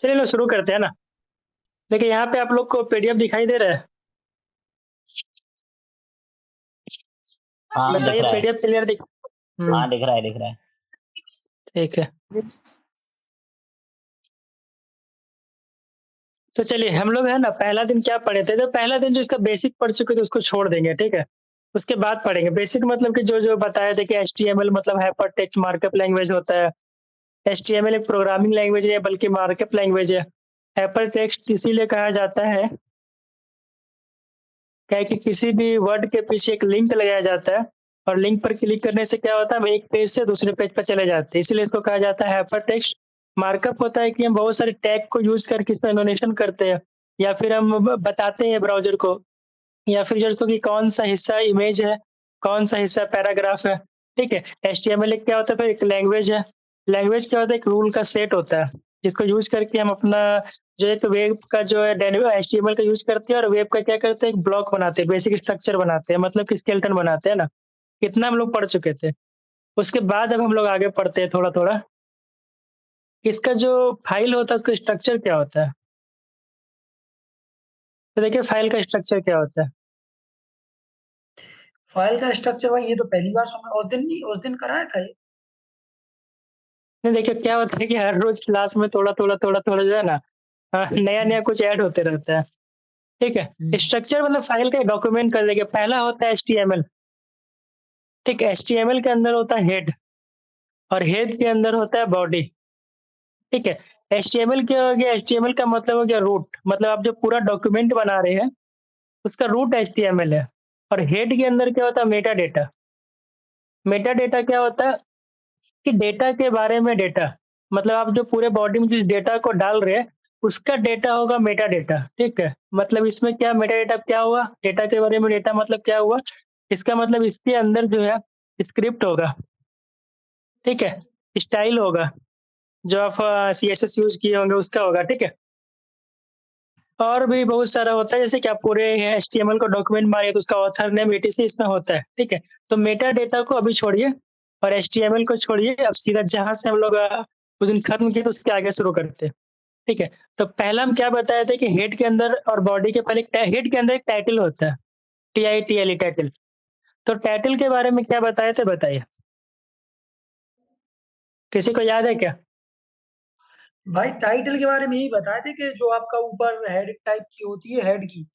चलिए लोग शुरू करते हैं ना। देखिए यहाँ पे आप लोग को पीडीएफ दिखाई दे रहा है। हाँ दिख बताइए रहा है। पीडीएफ क्लियर दिख। हाँ दिख रहा है दिख रहा है। ठीक है। तो चलिए हम लोग है ना पहला दिन क्या पढ़े थे, जो पहला दिन जिसका बेसिक पढ़ चुके थे उसको छोड़ देंगे, ठीक है। उसके बाद पढ़ेंगे बेसिक, मतलब कि जो जो बताया था कि एचटीएमएल मतलब हाइपर टेक्स्ट मार्कअप लैंग्वेज होता है। एचटीएमएल एक प्रोग्रामिंग लैंग्वेज है बल्कि मार्कअप लैंग्वेज है। हाइपर टेक्स्ट इसीलिए कहा जाता है क्या है कि किसी भी वर्ड के पीछे एक लिंक लगाया जाता है और लिंक पर क्लिक करने से क्या होता है, हम एक पेज से दूसरे पेज पर चले जाते हैं, इसीलिए इसको कहा जाता है हाइपर टेक्स्ट। मार्कअप होता है कि हम बहुत सारे टैग को यूज करके इसमें एनोटेशन करते हैं, या फिर हम बताते हैं ब्राउजर को, या फिर जैसे कि कौन सा हिस्सा इमेज है, कौन सा हिस्सा पैराग्राफ है। ठीक है। एचटीएमएल क्या होता है, फिर एक लैंग्वेज है। लैंग्वेज क्या होता है, एक रूल का सेट होता है जिसको यूज करके हम अपना जो एक वेब का जो है एचटीएमएल का यूज करते हैं, और वेब का क्या करते हैं, एक ब्लॉक बनाते हैं, बेसिक स्ट्रक्चर बनाते हैं, मतलब कि स्केलेटन बनाते हैं ना। कितना हम लोग पढ़ चुके थे। उसके बाद अब हम लोग आगे पढ़ते हैं थोड़ा थोड़ा। इसका जो फाइल होता है उसका स्ट्रक्चर क्या होता है। तो देखिए फाइल का स्ट्रक्चर क्या होता है। फाइल का स्ट्रक्चर भाई ये तो पहली बार सुना, उस दिन कराया था ये। नहीं देखिए क्या होता है कि हर रोज क्लास में थोड़ा थोड़ा थोड़ा थोड़ा जो है ना, नया नया कुछ ऐड होते रहता है। ठीक है। स्ट्रक्चर मतलब फाइल का डॉक्यूमेंट कर देंगे। पहला होता है एचटीएमएल। ठीक है। एचटीएमएल के अंदर होता है हेड, और हेड के अंदर होता है बॉडी। ठीक है। एचटीएमएल क्या हो गया, एचटीएमएल का मतलब हो गया रूट, मतलब आप जो पूरा डॉक्यूमेंट बना रहे हैं उसका रूट एचटीएमएल है। और हेड के अंदर क्या होता है, मेटा डेटा। मेटा डेटा क्या होता है कि डेटा के बारे में डेटा, मतलब आप जो पूरे बॉडी में जिस डेटा को डाल रहे हैं उसका डेटा होगा मेटा डेटा। ठीक है। मतलब इसमें क्या मेटा डेटा क्या हुआ, डेटा के बारे में डेटा मतलब क्या हुआ, इसका मतलब इसके अंदर जो है स्क्रिप्ट होगा। ठीक है। स्टाइल होगा, जो आप सीएसएस यूज किए होंगे उसका होगा। ठीक है। और भी बहुत सारा होता है, जैसे कि आप पूरे एचटीएमएल को डॉक्यूमेंट मारिए तो उसका ऑथर नेम एटीसी इसमें होता है। ठीक है। तो मेटा डेटा को अभी छोड़िए और एचटीएमएल को छोड़िए, अब सीधा जहां से हम लोग उस दिन खत्म किए तो उसके आगे शुरू करते हैं। ठीक है। तो पहला हम क्या बताए थे कि हेड के अंदर और बॉडी के पहले हेड के अंदर एक टाइटल होता है, TITLE टाइटल। तो टाइटल के बारे में क्या बताए थे, बताइए। किसी को याद है क्या। भाई टाइटल के बारे में यही बताए थे कि जो आपका ऊपर हेड टाइप की होती है, हेड की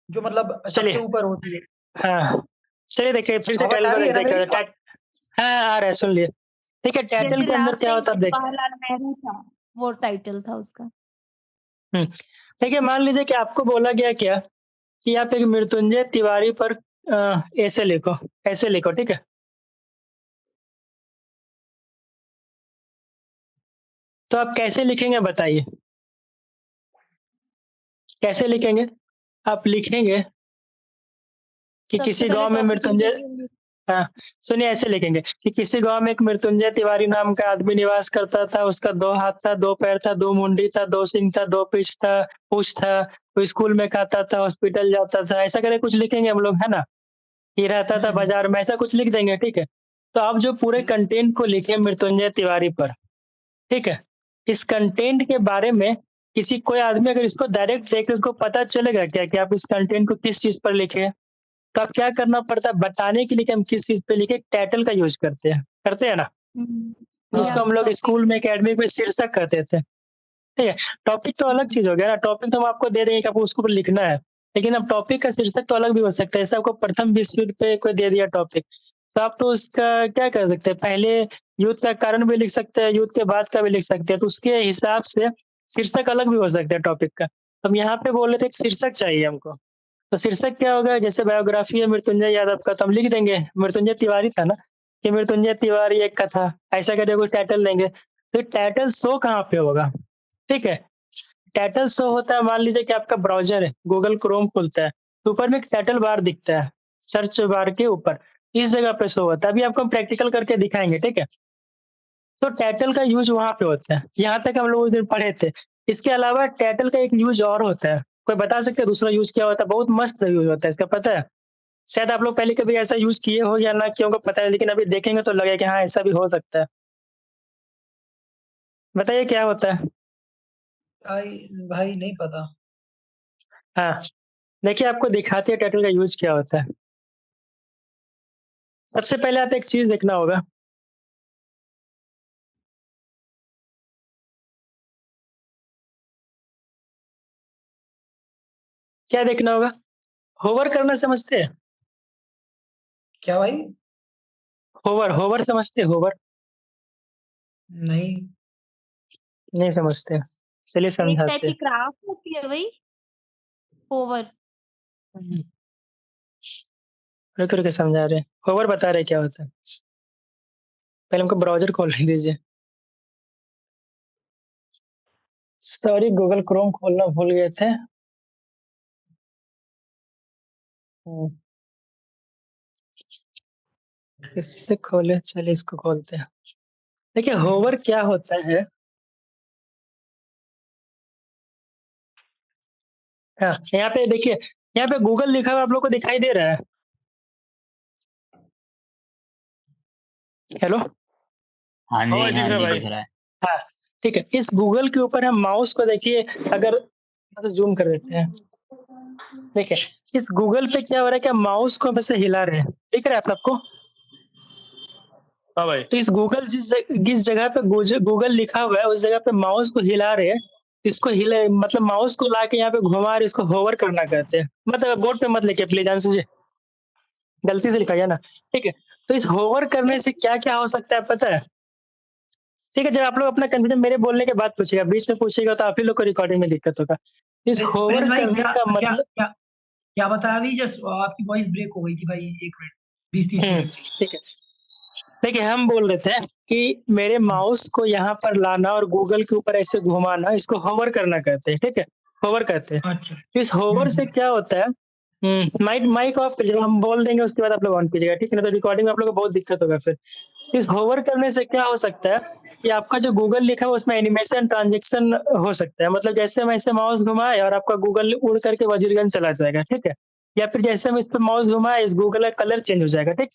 जो मतलब सबसे चलिए। ऊपर होती है। हाँ चलिए देखिए फिर से आवाज टाइटल आ को रही है ना देखते मेरी? हैं। हाँ आ रहा है, सुन लिए। ठीक है। टाइटल जैसे के अंदर लास्ट क्या टाइम होता है, अब देखिए। जवाहरलाल नेहरू था, वो टाइटल था उसका। देखिए मान लीजिए कि आपको बोला गया क्या कि आप एक मृत्युंजय तिवारी पर ऐसे लिखो, ऐसे लिखो। ठीक है। तो आप कैसे लिखेंगे बताइए, कैसे लिखेंगे। आप लिखेंगे कि सबसे किसी पहले गांव में टॉपिक मृत्युंजय, हाँ सुनिए ऐसे लिखेंगे कि किसी गांव में एक मृत्युंजय तिवारी नाम का आदमी निवास करता था। उसका 2 हाथ था, 2 पैर था, 2 मुंडी था, 2 सिंग था, 2 पूंछ था। वो स्कूल में खाता था, हॉस्पिटल जाता था, ऐसा करके कुछ लिखेंगे हम लोग, है ना। ये रहता था बाजार में, ऐसा कुछ लिख देंगे। ठीक है। तो आप जो पूरे कंटेंट को लिखे मृत्युंजय तिवारी पर, ठीक है, इस कंटेंट के बारे में किसी कोई आदमी अगर इसको डायरेक्ट देखे उसको पता चलेगा क्या कि आप इस कंटेंट को किस चीज पर लिखे। तो अब क्या करना पड़ता है बताने के लिए कि हम किस चीज पे लिखे, टाइटल का यूज करते हैं ना। जिसको हम लोग स्कूल में एकेडमिक में शीर्षक कहते थे। ठीक है। टॉपिक तो अलग चीज हो गया ना, टॉपिक तो हम आपको दे देंगे कि आपको उसको लिखना है, लेकिन अब टॉपिक का शीर्षक तो अलग भी हो सकता है। जैसे आपको प्रथम विश्व युद्ध पे कोई दे दिया टॉपिक, तो आप तो उसका क्या कर सकते हैं, पहले युद्ध का कारण भी लिख सकते हैं, युद्ध के बाद का भी लिख सकते हैं, तो उसके हिसाब से शीर्षक अलग भी हो सकता है टॉपिक का। हम यहाँ पे बोल रहे थे शीर्षक चाहिए हमको। तो शीर्षक क्या होगा, जैसे बायोग्राफी है मृत्युंजय यादव का तो हम लिख देंगे मृत्युंजय तिवारी था ना, कि मृत्युंजय तिवारी एक कथा, ऐसा करके कोई टाइटल लेंगे। तो टाइटल शो कहाँ पे होगा। ठीक है। टाइटल शो होता है, मान लीजिए कि आपका ब्राउजर है, गूगल क्रोम खुलता है तो ऊपर में एक टाइटल बार दिखता है, सर्च बार के ऊपर इस जगह पे शो होता है। अभी आपको हम प्रैक्टिकल करके दिखाएंगे। ठीक है। तो टाइटल का यूज वहां पे होता है, यहाँ तक हम लोग उस दिन पढ़े थे। इसके अलावा टाइटल का एक यूज और होता है, कोई बता सकते हैं दूसरा यूज क्या होता है, बहुत मस्त यूज होता है इसका, पता है। शायद आप लोग पहले कभी ऐसा यूज किए हो या ना किए होंगे पता है, लेकिन अभी देखेंगे तो लगेगा कि हाँ ऐसा भी हो सकता है। बताइए क्या होता है। भाई नहीं पता। हाँ, देखिए आपको दिखाते हैं टाइटल का यूज़ क्या होता है। सबसे पहले आप एक चीज़ देखना होगा। क्या देखना होगा? होवर करना समझते हैं? क्या भाई? होवर, होवर समझते हैं होवर? नहीं। नहीं समझते। चलिए एक टाइप समझाते की हैं। क्राफ्ट होती है वही? होवर। हुँ, रुक के समझा रहे हैं। होवर बता रहे हैं क्या होता है। पहले हमको ब्राउज़र खोलने दीजिए। सॉरी गूगल क्रोम खोलना भूल गए थे। हुँ, इससे खोले चलिए इसको खोलते हैं। देखिए होवर क्या होता है। हाँ, यहाँ पे देखिए, यहाँ पे गूगल लिखा हुआ आप लोग को दिखाई दे रहा है? हेलो? हाँ हाँ जी, भाई, दिख हाँ रहा है जी, भाई। दिख रहा है। हाँ, ठीक है। इस गूगल के ऊपर हम माउस को देखिए अगर तो ज़ूम कर देते हैं। देखिए, इस गूगल पे क्या हो रहा है कि हम माउस को बस हिला रहे हैं। दिख रहा है आप सबको? हाँ भाई। तो इस गूगल जिस जगह पे गूगल लिखा हुआ है उस जगह पे माउस को हिला रहे हैं। इसको हिले मतलब माउस को लाके यहाँ पे घुमा रहे, इसको होवर करना कहते हैं। मतलब बोर्ड पे मत लिखिए प्लीज़ अंशु जी, गलती से लिखा गया ना। ठीक है, तो इस होवर करने से क्या-क्या हो सकता है पता है? ठीक है, जब आप लोग अपना कन्फ्यूजन मेरे बोलने के बाद पूछिएगा, बीच में पूछिएगा तो आप ही लोग को रिकॉर्डिंग में दिक्कत होगा। इस होवर प्रिंस भाई करने क्या का क्या मतलब क्या क्या बताया अभी? जस्ट आपकी वॉइस ब्रेक हो गई थी भाई, 1 मिनट, 20-30 सेकंड। ठीक है। देखिए, हम बोल रहे थे कि मेरे माउस को यहाँ पर लाना और गूगल के ऊपर ऐसे घुमाना, इसको होवर करना कहते हैं, ठीक है? होवर कहते हैं। अच्छा। इस होवर से क्या होता है माइक माइक ऑफ कीजिएगा, हम बोल देंगे उसके बाद आप लोग ऑन कीजिएगा, ठीक है? नहीं तो रिकॉर्डिंग में आप लोगों को बहुत दिक्कत होगा फिर। इस होवर करने से क्या हो सकता है कि आपका जो गूगल लिखा है उसमें एनिमेशन ट्रांज़ैक्शन हो सकता है। मतलब जैसे हम ऐसे माउस घुमाएँ और आपका गूगल उड़ करके वजीरगंज चला जाएगा, ठीक है? या फिर जैसे हम इस पे माउस घुमाएँ, इस गूगल का कलर चेंज हो जाएगा, ठीक?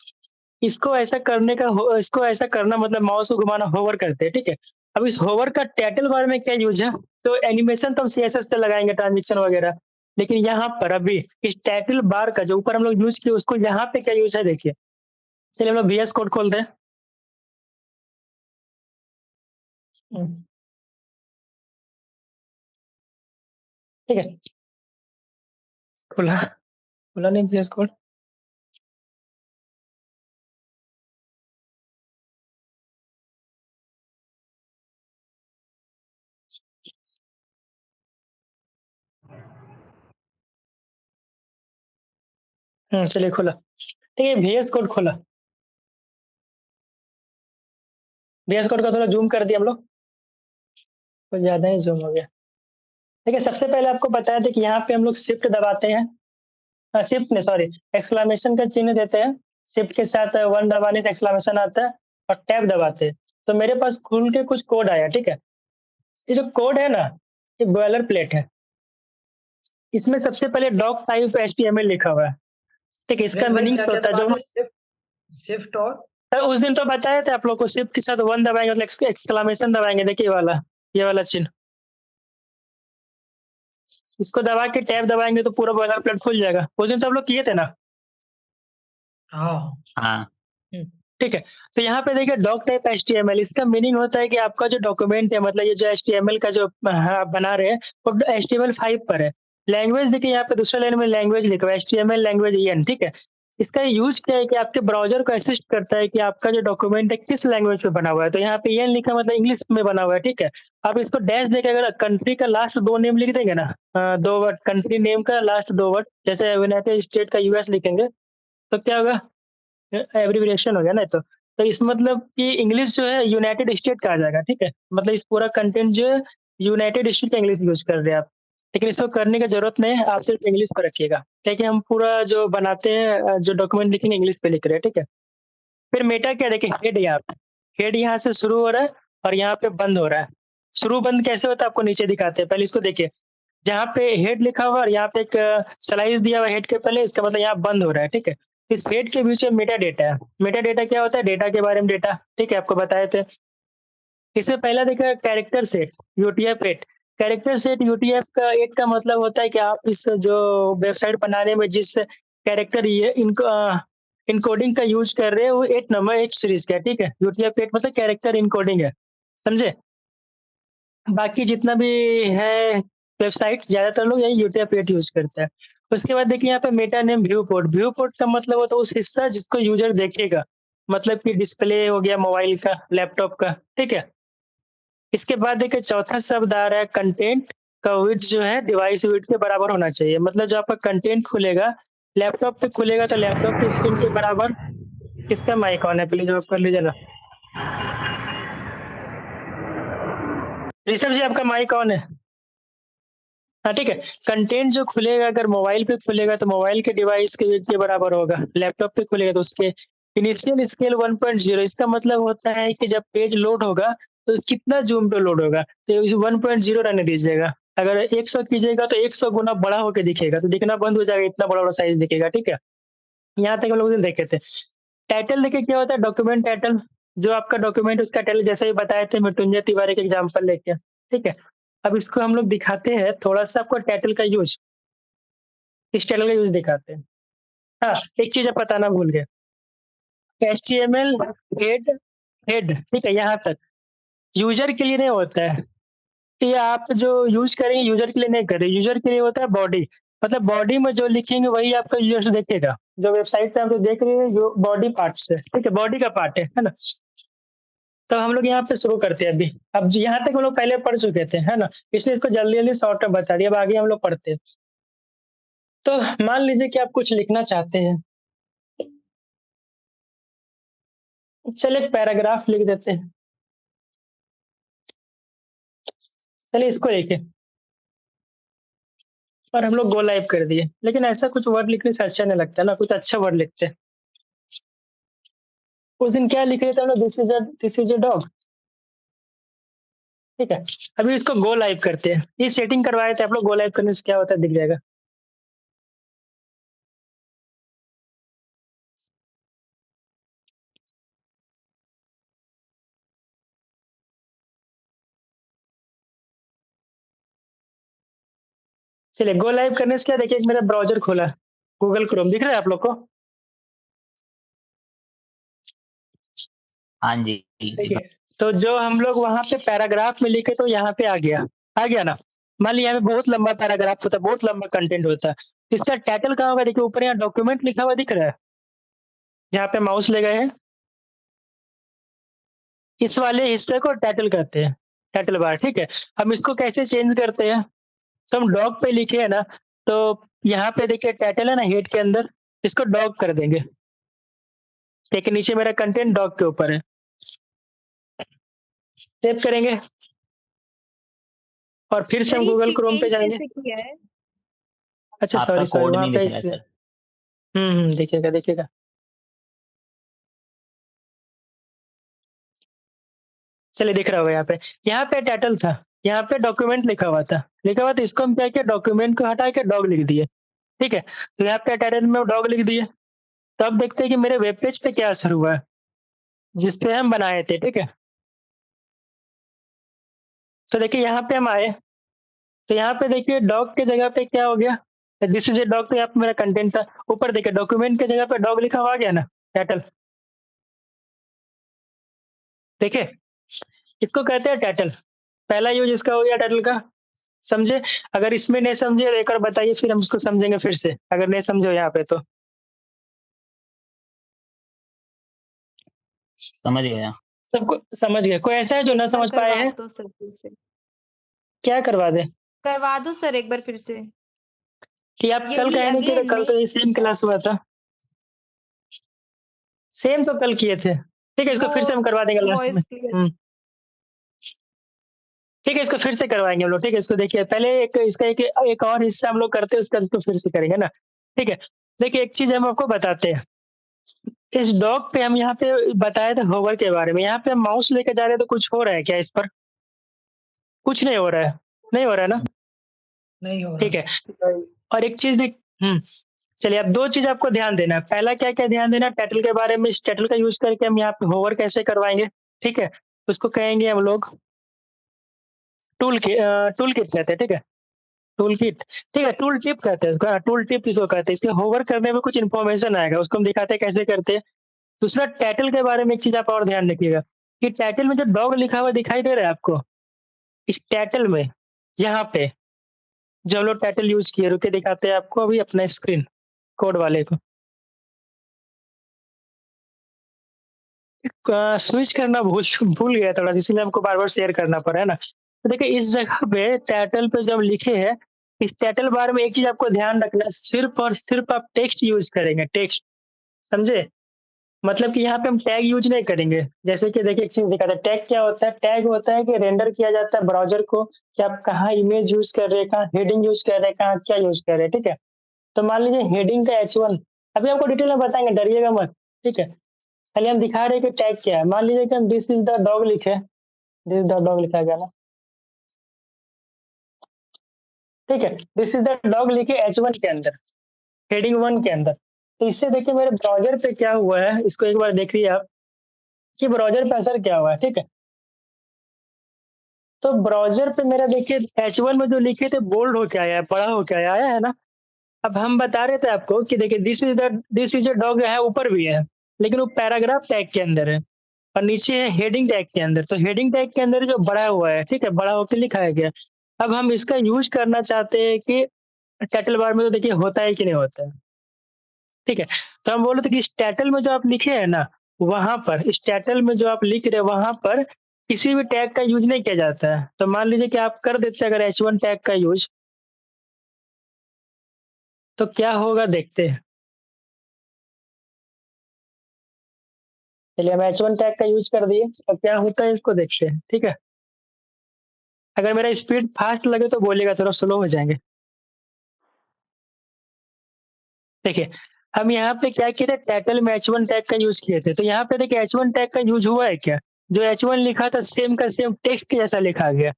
इसको ऐसा करना मतलब माउस को घुमाना होवर करते हैं, ठीक है? अब इस होवर का टाइटल बार में क्या यूज़ है? तो एनिमेशन तो हम सीएसएस से लगाएँगे ट्रांज़िशन वगैरह, लेकिन यहाँ पर अभी इस टाइटल बार का जो ऊपर हम लोग यूज़ किए उसको यहाँ पे क्या यूज़ है देखिए। चलिए हम लोग वीएस कोड खोलते हैं। हुँ, ठीक है, खुला खुला नहीं वीएस कोड। चलिए खुला। ठीक है, वीएस कोड खोला। वीएस कोड का थोड़ा ज़ूम कर दिया हम लोग, कुछ ज़्यादा ही ज़ूम हो गया। देखिए सबसे पहले आपको बताया था कि यहाँ पे हम लोग शिफ्ट दबाते हैं। शिफ्ट नहीं सॉरी एक्सक्लेमेशन का चिन्ह देते हैं। शिफ्ट के साथ 1 दबाने से एक्सक्लेमेशन आता है और टैब दबाते हैं। तो मेरे पास खुल के कुछ कोड आया, ठीक है? ये जो कोड है ना, ये बॉयलर प्लेट है। इसमें सबसे पहले डॉक टाइप एचटीएमएल लिखा हुआ है। ठीक है, इसका प्रिंस भाई मीनिंग्स क्या-क्या होता है जो दबाते हैं? शिफ्ट और उस दिन तो बताए थे आप लोग को शिफ्ट के साथ 1 दबाएँगे मतलब एक्सक्लेमेशन दबाएँगे देखिए ये वाला चिन्ह। इसको दबा के टैब दबाएँगे तो पूरा बॉयलर प्लेट खुल जाएगा। उस दिन तो आप लोग किए थे ना? हाँ। हाँ। हुँ, ठीक है। तो यहाँ पे देखिए डॉक टाइप एचटीएमएल इसका मीनिंग होता है कि आपका जो डॉक्यूमेंट है मतलब ये जो एचटीएमएल का जो आप बना रहे हैं वो एचटीएमएल 5 पर है। लैंग्वेज देखिए यहाँ पे दूसरे लाइन में लैंग्वेज लिखा हुआ है एचटीएमएल लैंग्वेज EN ठीक है। इसका यूज़ क्या है कि आपके ब्राउज़र को असिस्ट करता है कि आपका जो डॉक्यूमेंट है किस लैंग्वेज पे बना हुआ है। तो यहाँ पे EN लिखा मतलब इंग्लिश में बना हुआ है, ठीक है। आप इसको डैश देके अगर कंट्री का लास्ट 2 नेम लिख देंगे ना 2 वर्ड कंट्री नेम का लास्ट 2 वर्ड जैसे यूनाइटेड स्टेट का यूएस लिखेंगे तो क्या होगा एब्रिविएशन हो गया ना तो इस मतलब कि इंग्लिश जो है यूनाइटेड स्टेट का आ जाएगा, ठीक है? मतलब इस पूरा कंटेंट जो है यूनाइटेड स्टेट का इंग्लिश यूज़ कर रहे हैं आप। लेकिन इसको करने की ज़रूरत नहीं है, आप सिर्फ़ इंग्लिश पे रखिएगा। देखिए हम पूरा जो बनाते हैं जो डॉक्यूमेंट लिखेंगे इंग्लिश पे लिख रहे हैं, ठीक है? फिर मेटा क्या देखिए हेड यहाँ पे, हेड यहाँ से शुरू हो रहा है और यहाँ पे बंद हो रहा है। शुरू बंद कैसे होता है आपको नीचे दिखाते हैं, पहले इसको देखिए। जहाँ पे हेड लिखा हुआ है और यहाँ पे एक स्लाइस दिया हुआ है हेड के पहले इसका मतलब यहाँ बंद हो रहा है, ठीक है? इस हेड के बीच में मेटा डेटा है। मेटा डेटा क्या होता है? डेटा के बारे में डेटा, ठीक है? आपको बताए थे। इससे पहला देखिए character set, UTF eight character set UTF का 8 का मतलब होता है कि आप इस जो वेबसाइट बनाने में जिस कैरेक्टर ये इनकोडिंग का यूज़ कर रहे हैं वो 8 नंबर 8 सीरीज़ का है, ठीक है? यूटीएफ 8 मतलब कैरेक्टर इनकोडिंग है, समझे? बाकी जितना भी है वेबसाइट ज़्यादातर लोग यही यूटीएफ 8 यूज़ करते हैं। उसके बाद देखिए यहाँ पे मेटा नेम व्यू पोर्ट का मतलब होता है उस हिस्सा जिसको यूज़र देखेगा, मतलब कि डिस्प्ले हो गया मोबाइल का, लैपटॉप का, ठीक है? इसके बाद देखिए चौथा शब्द आ रहा है कंटेंट का विड्थ जो है डिवाइस विड्थ के बराबर होना चाहिए। मतलब जो आपका कंटेंट खुलेगा, लैपटॉप पे खुलेगा तो लैपटॉप की स्क्रीन के बराबर किसका माइक ऑन है? प्लीज़ ऑफ कर लीजिए ना। ऋषभ जी आपका माइक ऑन है। हाँ, ठीक है। कंटेंट जो खुलेगा अगर मोबाइल पे खुलेगा तो मोबाइल के डिवाइस के विड्थ के बराबर होगा। लैपटॉप पे खुलेगा तो उसके इनिशियल स्केल 1.0 इसका मतलब होता है कि जब पेज लोड होगा तो कितना ज़ूम पे लोड होगा, तो 1.0 रहने दीजिएगा। अगर 100 कीजिएगा तो 100 गुना बड़ा होके दिखेगा, तो दिखना बंद हो जाएगा, इतना बड़ा-बड़ा साइज़ दिखेगा, ठीक है? यहाँ तक हम लोग देखे थे। टाइटल देखिए क्या होता है डॉक्यूमेंट टाइटल, जो आपका डॉक्यूमेंट उसका टाइटल जैसे ही बताए थे मृत्युंजय तिवारी का एग्ज़ाम्पल लेके, ठीक है? अब इसको हम लोग दिखाते हैं थोड़ा-सा आपको टाइटल का यूज़, इस टाइटल का यूज़ दिखाते हैं। हाँ, एक चीज़ आप बताना भूल गए। एचटीएमएल हेड हेड ठीक है यहाँ तक यूज़र के लिए नहीं होता है। ये आप जो यूज़ करेंगे यूज़र के लिए नहीं कर रहे, यूज़र के लिए होता है बॉडी। मतलब बॉडी में जो लिखेंगे वही आपका यूज़र देखेगा। जो वेबसाइट पे आप जो देख रहे हैं जो बॉडी पार्ट्स है, ठीक है? बॉडी का पार्ट है ना? तो हम लोग यहाँ पे शुरू करते हैं अभी। अब यहाँ तक हम लोग पहले पढ़ चुके थे, है ना? इसलिए इसको जल्दी-जल्दी शॉर्ट में बता दिया, अब आगे हम लोग पढ़ते हैं। तो मान लीजिए कि आप कुछ लिखना चाहते हैं। चलिए एक पैराग्राफ लिख देते हैं। चलिए इसको लिखें और हम लोग गो लाइव कर दिए। लेकिन ऐसा कुछ वर्ड लिखने से अच्छा नहीं लगता ना, कुछ अच्छा वर्ड लिखते हैं। उस दिन क्या लिख रहे थे हम लोग दिस इज़ अ डॉग। ठीक है? अभी इसको गो लाइव करते हैं। ये सेटिंग करवाए थे आप लोग, गो लाइव करने से क्या होता है दिख जाएगा। चलिए गो लाइव करने से क्या देखिए मेरा ब्राउज़र खोला, गूगल क्रोम दिख रहा है आप लोग को? हाँ जी। ठीक है। तो जो हम लोग वहाँ पे पैराग्राफ में लिखे तो यहाँ पे आ गया ना? मान लीजिए यहाँ पे बहुत लंबा पैराग्राफ होता है, बहुत लंबा कंटेंट होता है। इसका टाइटल कहाँ होगा? देखिए ऊपर यहाँ डॉक्यूमेंट लिखा हुआ दिख रहा है? यहाँ पे माउस ले गए हैं। इस वाले हिस्से को टाइटल कहते हैं, टाइटल बार, ठीक है? हम इसको कैसे चेंज करते हैं? तो हम डॉग पे लिखे है ना, तो यहाँ पे देखिए टाइटल है ना हेड के अंदर, इसको डॉग कर देंगे। देखिए नीचे मेरा कंटेंट डॉग के ऊपर है। सेव करेंगे और फिर से हम गूगल क्रोम पे जाएँगे। किया है? अच्छा आपका सॉरी कोड वहाँ नहीं पे दिख रहा है इसलिए सर। देखिएगा। चलिए दिख रहा होगा यहाँ पे। यहाँ पे टाइटल था, यहाँ पे डॉक्यूमेंट लिखा हुआ था इसको हम क्या किया डॉक्यूमेंट को हटा के डॉग लिख दिए, ठीक है? तो यहाँ पे टाइटल में डॉग लिख दिए। तो अब देखते हैं कि मेरे वेब पेज पे क्या असर हुआ है, जिस पे हम बनाए थे, ठीक है? तो देखिए यहाँ पे हम आए, तो यहाँ पे देखिए डॉग की जगह पे क्या हो गया? दिस इज़ अ डॉग पे यहाँ पे मेरा कंटेंट था। ऊपर देखिए डॉक्यूमेंट की जगह पे डॉग लिखा हुआ आ गया ना टाइटल। देखिए, इसको कहते हैं टाइटल। पहला यूज़ इसका हो गया टाइटल का, समझे? अगर इसमें नहीं समझे तो एक और बताइए फिर हम इसको समझेंगे फिर से, अगर नहीं समझे हो यहाँ पे तो। समझ गया। सबको समझ गए? कोई ऐसा है जो ना एक बार समझ पाए करवा हैं? दो सर फिर से। क्या करवा दें? करवा दो सर एक बार फिर से। कि आप कल यही कहे नहीं कि अगेन कल तो ये सेम क्लास हुआ था। सेम तो कल किए थे। ठीक है, इसको फिर से हम करवा देंगे लास्ट में। Voice clear. ठीक है, इसको फिर से करवाएँगे हम लोग, ठीक है? इसको देखिए पहले एक इसका एक और हिस्सा हम लोग करते हैं उसका इसको फिर से करेंगे ना, ठीक है? देखिए एक चीज़ हम आपको बताते हैं। इस डॉग पे हम यहाँ पे बताए थे होवर के बारे में, यहाँ पे हम माउस लेके जा रहे हैं तो कुछ हो रहा है क्या इस पर? कुछ नहीं हो रहा है, नहीं हो रहा है ना? नहीं हो ठीक रहा। है। और एक चीज़ चलिए अब 2 चीज़ आपको ध्यान देना है। पहला क्या-क्या ध्यान देना है टाइटल के बारे में, इस टाइटल का यूज़ करके हम यहाँ पे होवर कैसे करवाएँगे, ठीक है? उसको कहेंगे हम लोग टूल किट कहते हैं, ठीक है? टूल किट, ठीक है, टूल टिप कहते हैं इसको, हाँ, टूल टिप इसको कहते हैं। इसके होवर करने में कुछ इन्फॉर्मेशन आएगा, उसको हम दिखाते हैं कैसे करते हैं। दूसरा टाइटल के बारे में एक चीज़ आप और ध्यान रखिएगा कि टाइटल में जो डॉग लिखा हुआ दिखाई दे रहा है आपको, इस टाइटल में यहाँ पे जो हम लोग टाइटल यूज़ किए, रुके दिखाते हैं आपको अभी अपना स्क्रीन कोड वाले को। स्विच करना भूल गया थोड़ा, इसीलिए हमको बार-बार शेयर करना पड़ा, है ना? तो देखिए इस जगह पे टाइटल पे जब लिखे हैं, इस टाइटल बार में एक चीज़ आपको ध्यान रखना है, सिर्फ़ और सिर्फ़ आप टेक्स्ट यूज़ करेंगे, टेक्स्ट, समझे? मतलब कि यहाँ पे हम टैग यूज़ नहीं करेंगे। जैसे कि देखिए एक चीज़ दिखाता है, टैग क्या होता है? टैग होता है कि रेंडर किया जाता है ब्राउज़र को कि आप कहाँ इमेज यूज़ कर रहे हैं, कहाँ हेडिंग यूज़ कर रहे हैं, कहाँ क्या यूज़ कर रहे हैं, ठीक है? तो मान लीजिए हेडिंग का H1 अभी आपको डिटेल में बताएँगे, डरिएगा मत, ठीक है? पहले हम दिखा रहे हैं कि टैग क्या है। मान लीजिए कि हम दिस इज़ द डॉग लिखे, दिस इज़ द डॉग लिखा गया ना, ठीक है? दिस इज़ द डॉग लिखे H1 के अंदर, हेडिंग 1 के अंदर। तो इससे देखिए मेरे ब्राउज़र पे क्या हुआ है, इसको एक बार देखिए आप कि ब्राउज़र पे असर क्या हुआ है, ठीक है? तो ब्राउज़र पे मेरा देखिए H1 में जो लिखे थे बोल्ड होके आया है, बड़ा होके आया है ना? अब हम बता रहे थे आपको कि देखिए दिस इज़ अ डॉग है, ऊपर भी है, लेकिन वो पैराग्राफ टैग के अंदर है और नीचे है हेडिंग टैग के अंदर। तो हेडिंग टैग के अंदर जो बड़ा हुआ है, ठीक है? बड़ा होके लिखाया गया है। अब हम इसका यूज़ करना चाहते हैं कि टाइटल बार में तो देखिए होता है कि नहीं होता है, ठीक है? तो हम बोल रहे थे कि इस टाइटल में जो आप लिखे हैं ना, वहाँ पर इस टाइटल में जो आप लिख रहे हैं वहाँ पर किसी भी टैग का यूज़ नहीं किया जाता है। तो मान लीजिए कि आप कर देते अगर H1 टैग का यूज़, तो क्या होगा देखते हैं। चलिए हम H1 टैग का यूज़ कर दिए, अब क्या होता है इसको देखते हैं, ठीक है? अगर मेरा स्पीड फ़ास्ट लगे तो बोलिएगा, थोड़ा स्लो हो जाएँगे। देखिए, हम यहाँ पे क्या किए थे, टाइटल में H1 टैग का यूज़ किए थे, तो यहाँ पे देखिए H1 टैग का यूज़ हुआ है क्या? जो H1 लिखा था सेम का सेम टेक्स्ट के जैसा लिखा गया।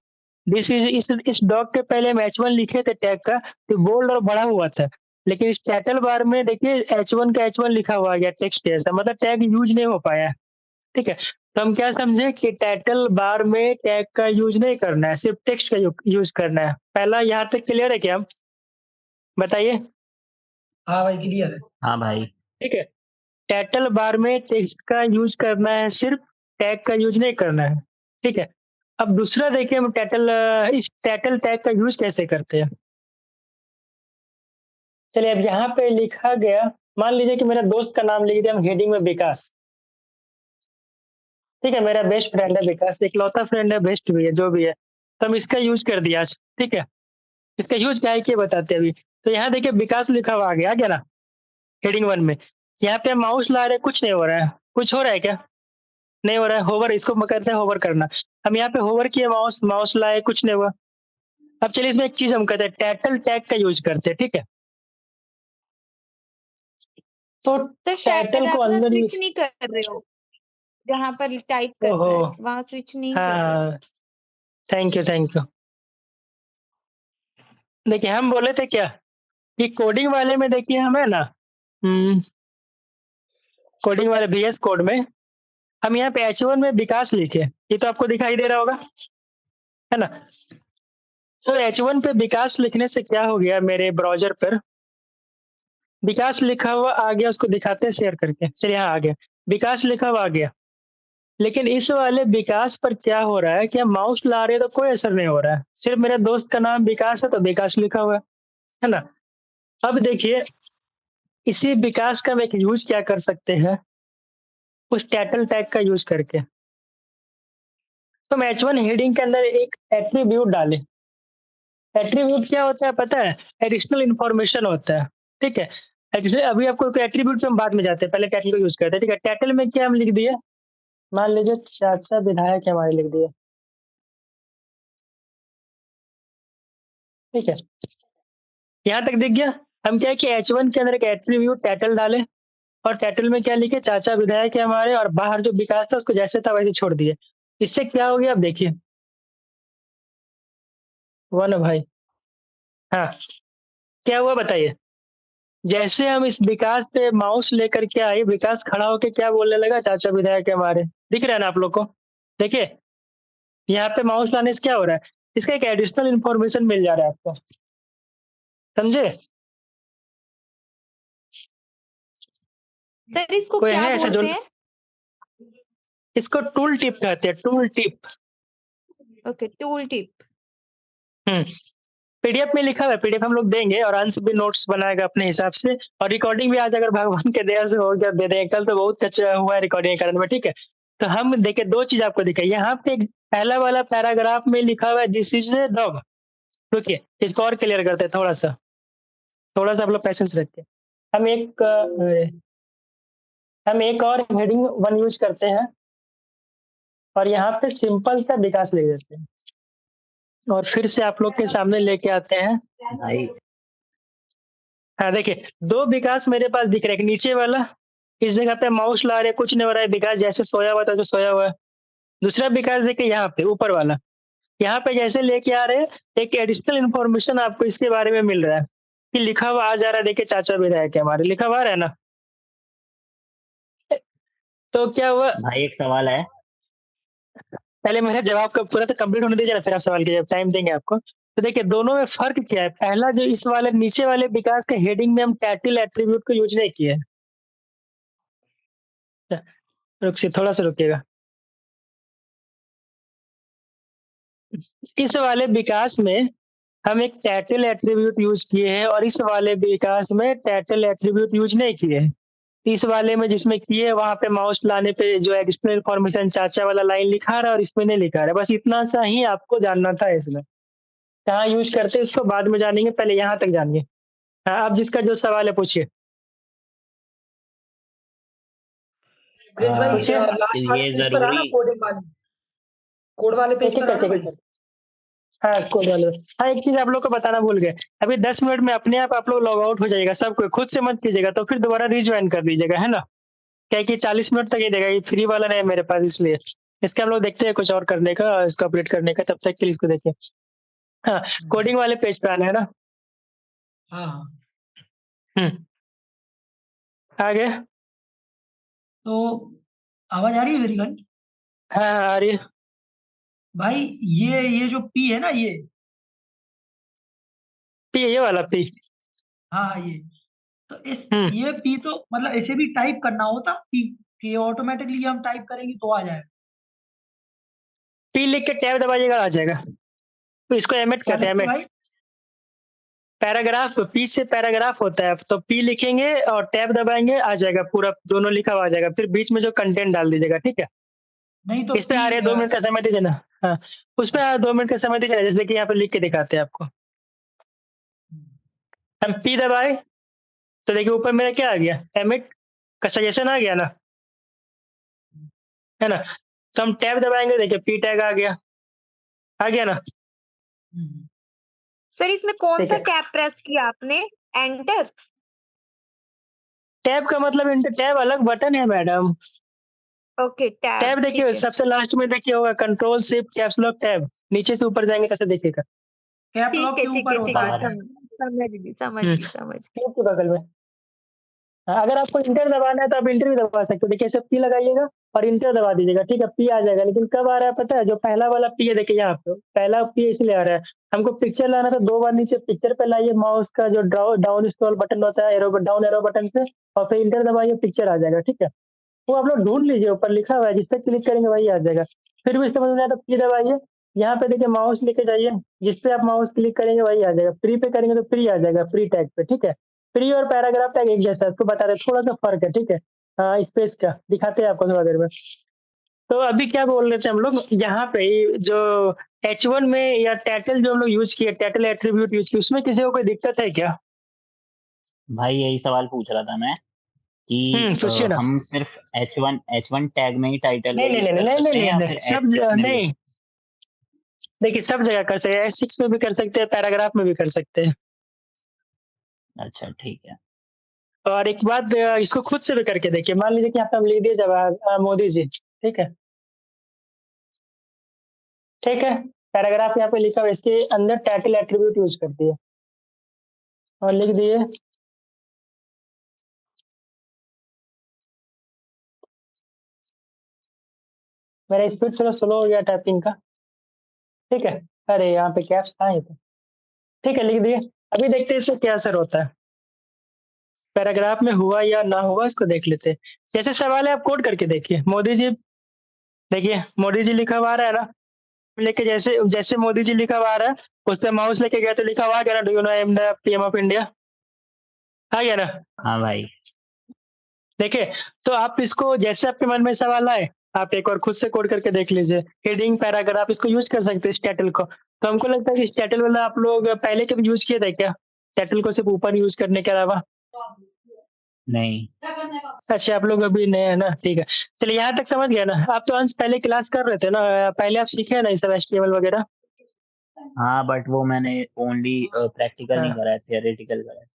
दिस इज़ इस डॉग के पहले हम H1 लिखे थे टैग का, तो बोल्ड और बड़ा हुआ था। लेकिन इस टाइटल बार में देखिए H1 का H1 लिखा हुआ आ गया टेक्स्ट जैसा, मतलब टैग यूज़ नहीं हो पाया है, ठीक है? तो हम क्या समझे कि टाइटल बार में टैग का यूज़ नहीं करना है, सिर्फ़ टेक्स्ट का यूज़ करना है। पहला यहाँ तक क्लियर है क्या? बताइए, हाँ भाई, क्लियर है। हाँ भाई। ठीक है? टाइटल बार में टेक्स्ट का यूज़ करना है, सिर्फ़ टैग का यूज़ नहीं करना है, ठीक है? अब दूसरा देखिए हम इस टाइटल टैग का यूज़ कैसे करते हैं? चलिए अब यहाँ पे लिखा गया, मान लीजिए कि मेरा दोस्त का नाम लिख दिया हम हेडिंग में विकास, ठीक है? मेरा बेस्ट फ्रेंड है विकास, इकलौता फ्रेंड है, बेस्ट भी है, जो भी है। तो हम इसका यूज़ कर दिया आज, ठीक है? इसका यूज़ क्या है ये बताते हैं अभी। तो यहाँ देखिए विकास लिखा हुआ आ गया ना हेडिंग 1 में। यहाँ पे हम माउस ला रहे हैं, कुछ नहीं हो रहा है। कुछ हो रहा है क्या? नहीं हो रहा है, होवर इसको कहते हैं होवर करना। हम यहाँ पे होवर किए माउस माउस लाए, कुछ नहीं हुआ। अब चलिए इसमें एक चीज़ हम करते हैं, टाइटल टैग का यूज़ करते हैं, ठीक है? तो तो टाइटल शायद को आप ना अंदर स्विच यूज़ नहीं कर रहे हो, जहाँ पर टाइप ओहो! करना है, वहाँ स्विच नहीं कर रहे हो। हाँ, थैंक यू, थैंक यू। देखिए हम बोले थे क्या कि कोडिंग वाले में देखिए हमें ना कोडिंग वाले VS कोड में हम यहाँ पे H1 में विकास लिखे, ये तो आपको दिखाई दे रहा होगा, है ना? तो H1 पे विकास लिखने से क्या हो गया मेरे ब्राउज़र पर, विकास लिखा हुआ आ गया, उसको दिखाते हैं शेयर करके। चलिए यहाँ आ गया, विकास लिखा हुआ आ गया। लेकिन इस वाले विकास पर क्या हो रहा है कि हम माउस ला रहे हैं तो कोई असर नहीं हो रहा है। सिर्फ़ मेरे दोस्त का नाम विकास है तो विकास लिखा हुआ है ना? अब देखिए इसी विकास का हम एक यूज़ क्या कर सकते हैं, उस टाइटल टैग का यूज़ करके। तो हम H1 हेडिंग के अंदर एक एट्रिब्यूट डालें। एट्रिब्यूट क्या होता है पता है? एडिशनल इन्फॉर्मेशन होता है, ठीक है? जैसे अभी आपको एट्रिब्यूट पे हम बाद में जाते हैं, पहले टाइटल को यूज़ करते हैं, ठीक है? टाइटल में क्या हम लिख दिए, मान लीजिए चाचा विधायक हमारे लिख दिए, ठीक है? यहाँ तक दिख गया? हम क्या है कि H1 के अंदर एक एट्रिब्यूट टाइटल डाले और टाइटल में क्या लिखे, चाचा विधायक है हमारे, और बाहर जो विकास था उसको जैसे था वैसे छोड़ दिए। इससे क्या हो गया अब देखिए, 1 भाई, हाँ, क्या हुआ बताइए? जैसे हम इस विकास पे माउस लेकर के आए, विकास खड़ा होके क्या बोलने लगा, चाचा विधायक है हमारे। दिख रहा है ना आप लोग को? देखिए, यहाँ पे माउस लाने से क्या हो रहा है, इसका एक एडिशनल इन्फॉर्मेशन मिल जा रहा है आपको, समझे? सर इसको कोई क्या है ऐसा जो बोलते हैं? इसको टूल टिप कहते हैं, tool tip. Okay, tool tip. PDF में लिखा हुआ है, पीडीएफ हम लोग देंगे और अंश भी नोट्स बनाएगा अपने हिसाब से, और रिकॉर्डिंग भी आज अगर भगवान के दया से हो गया दे देंगे, कल तो बहुत अच्छा हुआ है रिकॉर्डिंग करने में, ठीक है? तो हम देखिए 2 चीज़ आपको दिखाई, यहाँ पे एक पहला वाला पैराग्राफ में लिखा हुआ है दिस इज ए डॉग। रुकिए, इसको और क्लियर करते हैं थोड़ा-सा आप लोग पेशेंस रखिए। हम एक और हेडिंग 1 यूज़ करते हैं और यहाँ पे सिंपल सा विकास लिख देते हैं और फिर से आप लोग के सामने लेके आते हैं। भाई हाँ, देखिए 2 विकास मेरे पास दिख रहा है, एक नीचे वाला, इस जगह पे माउस ला रहे कुछ नहीं हो रहा है, विकास जैसे सोया हुआ तैसे सोया हुआ है। दूसरा विकास देखिए यहाँ पे ऊपर वाला, यहाँ पे जैसे लेके आ रहे हैं, एक एडिशनल इन्फॉर्मेशन आपको इसके बारे में मिल रहा है कि लिखा हुआ आ जा रहा है, देखिए चाचा विधायक है हमारे, लिखा हुआ आ रहा है ना? तो क्या हुआ, भाई एक सवाल है। पहले मेरा जवाब का पूरा तो कंप्लीट होने दीजिए ना, फिर आप सवाल कीजिए, टाइम देंगे आपको। तो देखिए दोनों में फ़र्क क्या है? पहला जो इस वाले नीचे वाले विकास के हेडिंग में हम टाइटल एट्रीब्यूट को यूज़ नहीं किए हैं। रुकिए, थोड़ा-सा रुकिएगा। इस वाले विकास में हम एक टाइटल एट्रीब्यूट यूज़ किए हैं और इस वाले विकास में टाइटल एट्रीब्यूट यूज़ नहीं किए हैं। इस वाले में जिसमें किए वहाँ पे माउस लाने पे जो एडिशनल इन्फॉर्मेशन चाचा वाला लाइन लिखा रहा है और इसमें नहीं लिखा रहा है। बस इतना सा ही आपको जानना था इसमें। कहाँ यूज़ करते हैं इसको बाद में जानेंगे, पहले यहाँ तक जानिए। हाँ, अब जिसका जो सवाल है पूछिए। ब्रिज भाई पूछिए। लास्ट तो वाली ये पेज पर आना, जरूरी कोडिंग वाली, कोड वाले पेज एक-एक पर आना करके, भाई। एक-एक करके। हाँ, कोड वाले। हाँ, एक चीज़ आप लोग को बताना भूल गए। अभी 10 मिनट में अपने आप लोग लॉग आउट हो जाइएगा सब कोई, खुद से मत कीजिएगा, तो फिर दोबारा रिजॉइन कर दीजिएगा, है ना? क्या है कि 40 मिनट तक ही देगा, ये फ्री वाला नहीं है मेरे पास इसलिए। इसका हम लोग देखते हैं कुछ और करने का, इसको अपडेट करने का, तब तक के लिए इसको देखिए। हाँ, कोडिंग वाले पेज पे आना है ना? हाँ, हाँ। हुँ। आगे? तो आवाज़ आ रही है मेरी भाई? हाँ, हाँ, आ रही है। भाई ये जो पी है ना ये, पी ये वाला पी। हाँ, हाँ, ये। तो हुँ। ये पी तो मतलब ऐसे भी टाइप करना होता पी, कि ऑटोमेटिकली हम टाइप करेंगे तो आ जाएगा? पी लिख के टैब दबाइएगा आ जाएगा। तो इसको एमिट क्या कहते हैं, लिख के एमिट। भाई? पैराग्राफ, पी से पैराग्राफ होता है, तो पी लिखेंगे और टैब दबाएँगे आ जाएगा पूरा, दोनों लिखा हुआ आ जाएगा। फिर बीच में जो कंटेंट डाल दीजिएगा, ठीक है? नहीं तो इस पे पी आ रहे हैं 2 मिनट का समय दीजिए ना। हाँ, उस पे 2 मिनट का समय दीजिए ना, जैसे कि यहाँ पे लिख के दिखाते हैं आपको। हम पी दबाए, तो देखिए ऊपर मेरा क्या आ गया? एमिट का सजेशन आ गया ना, है ना? तो हम टैब दबाएँगे, देखिए पी टैग आ गया ना? सर इसमें कौन ठीक सा है। टैब प्रेस किया आपने? एंटर? टैब का मतलब टैब अलग बटन है मैडम। ओके, टैब, टैब देखिए ठीक है। सबसे लास्ट में देखिए होगा control shift caps lock tab, नीचे से ऊपर जाएँगे कैसे देखिएगा। कैप लॉक के ठीक ऊपर है, ठीक होता है, है। बाहर है। समझ हुँ, गई, समझ गई। टैब के बगल में। हाँ, अगर आपको इंटर दबाना है तो आप इंटर भी दबा सकते हो। देखिए ऐसे पी लगाइएगा और इंटर दबा दीजिएगा, ठीक है? पी आ जाएगा, लेकिन कब आ रहा है पता है? जो पहला वाला पी है देखिए यहाँ पे, पहला पी इसलिए आ रहा है, हमको पिक्चर लाना था 2 बार नीचे पिक्चर पे लाइए माउस का जो डाउन स्क्रॉल बटन होता है, डाउन एरो बटन से, और फिर इंटर दबाइए, पिक्चर आ जाएगा, ठीक है? वो आप लोग ढूँढ लीजिए, ऊपर लिखा हुआ है, जिस पे क्लिक करेंगे वही आ जाएगा। फिर भी समझ में नहीं आया तो पी दबाइए, यहाँ पे देखिए माउस लेके जाइए, जिस पे आप माउस क्लिक करेंगे वही आ जाएगा। फ्री पे करेंगे तो फ्री आ जाएगा, फ्री टैग पे, ठीक है? फ्री और पैराग्राफ टैग एक जैसा है, इसको बता रहे थोड़ा-सा फ़र्क है, ठीक है? स्पेस का, दिखाते हैं आपको थोड़ा देर में। तो अभी क्या बोल रहे थे हम लोग, यहाँ पे जो H1 में या टाइटल जो हम लोग यूज़ किए, टाइटल एट्रीब्यूट यूज़ किए, उसमें किसी को कोई दिक्कत है क्या? भाई यही सवाल पूछ रहा था मैं कि पूछिए ना। हम सिर्फ H1 टैग में ही टाइटल नहीं, नहीं, यूज नहीं, कर नहीं, नहीं, सकते हैं नहीं, या नहीं, फिर सब H6 में भी? नहीं। देखिए सब जगह कर सकते हैं, S6 में भी कर सकते हैं, पैराग्राफ में भी कर सकते हैं। अच्छा ठीक है। और एक बात इसको खुद से भी करके देखिए, मान लीजिए कि आपने लिख दिया जवाब मोदी जी, ठीक है? ठीक है? पैराग्राफ यहाँ पे लिखा हुआ है, इसके अंदर टाइटल एट्रीब्यूट यूज़ कर दिए और लिख दिए मेरा स्पीड थोड़ा स्लो हो गया टाइपिंग का, ठीक है? अरे यहाँ पे क्या था ये तो। ठीक है, लिख दिए। अभी देखते हैं इससे क्या असर होता है। पैराग्राफ में हुआ या ना हुआ इसको देख लेते हैं। जैसे सवाल है आप कोड करके देखिए। मोदी जी, देखिए मोदी जी लिखा हुआ आ रहा है ना, लेके जैसे जैसे मोदी जी लिखा हुआ आ रहा है, उस पे माउस लेके गए तो लिखा हुआ आ गया ना, do you know I am the PM of India, आ गया ना। हाँ भाई। देखिए, तो आप इसको जैसे आपके मन में सवाल आए, आप एक बार खुद से कोड करके देख लीजिए। हेडिंग, पैराग्राफ इसको यूज़ कर सकते हैं इस टाइटल को। तो हमको लगता है कि इस टाइटल वाला आप लोग पहले कभी यूज़ किए थे क्या? टाइटल को सिर्फ़ ऊपर यूज़ करने के अलावा? नहीं। अच्छा, आप लोग अभी नए हैं ना, ठीक है। चलिए यहाँ तक समझ गए ना। आप तो अंश पहले क्लास कर रहे थे ना, पहले आप सीखे हैं ना ये सब एचटीएमएल वगैरह? हाँ, बट वो मैंने ओनली प्रैक्टिकल नहीं हाँ। करा है, थियोरेटिकल करा है।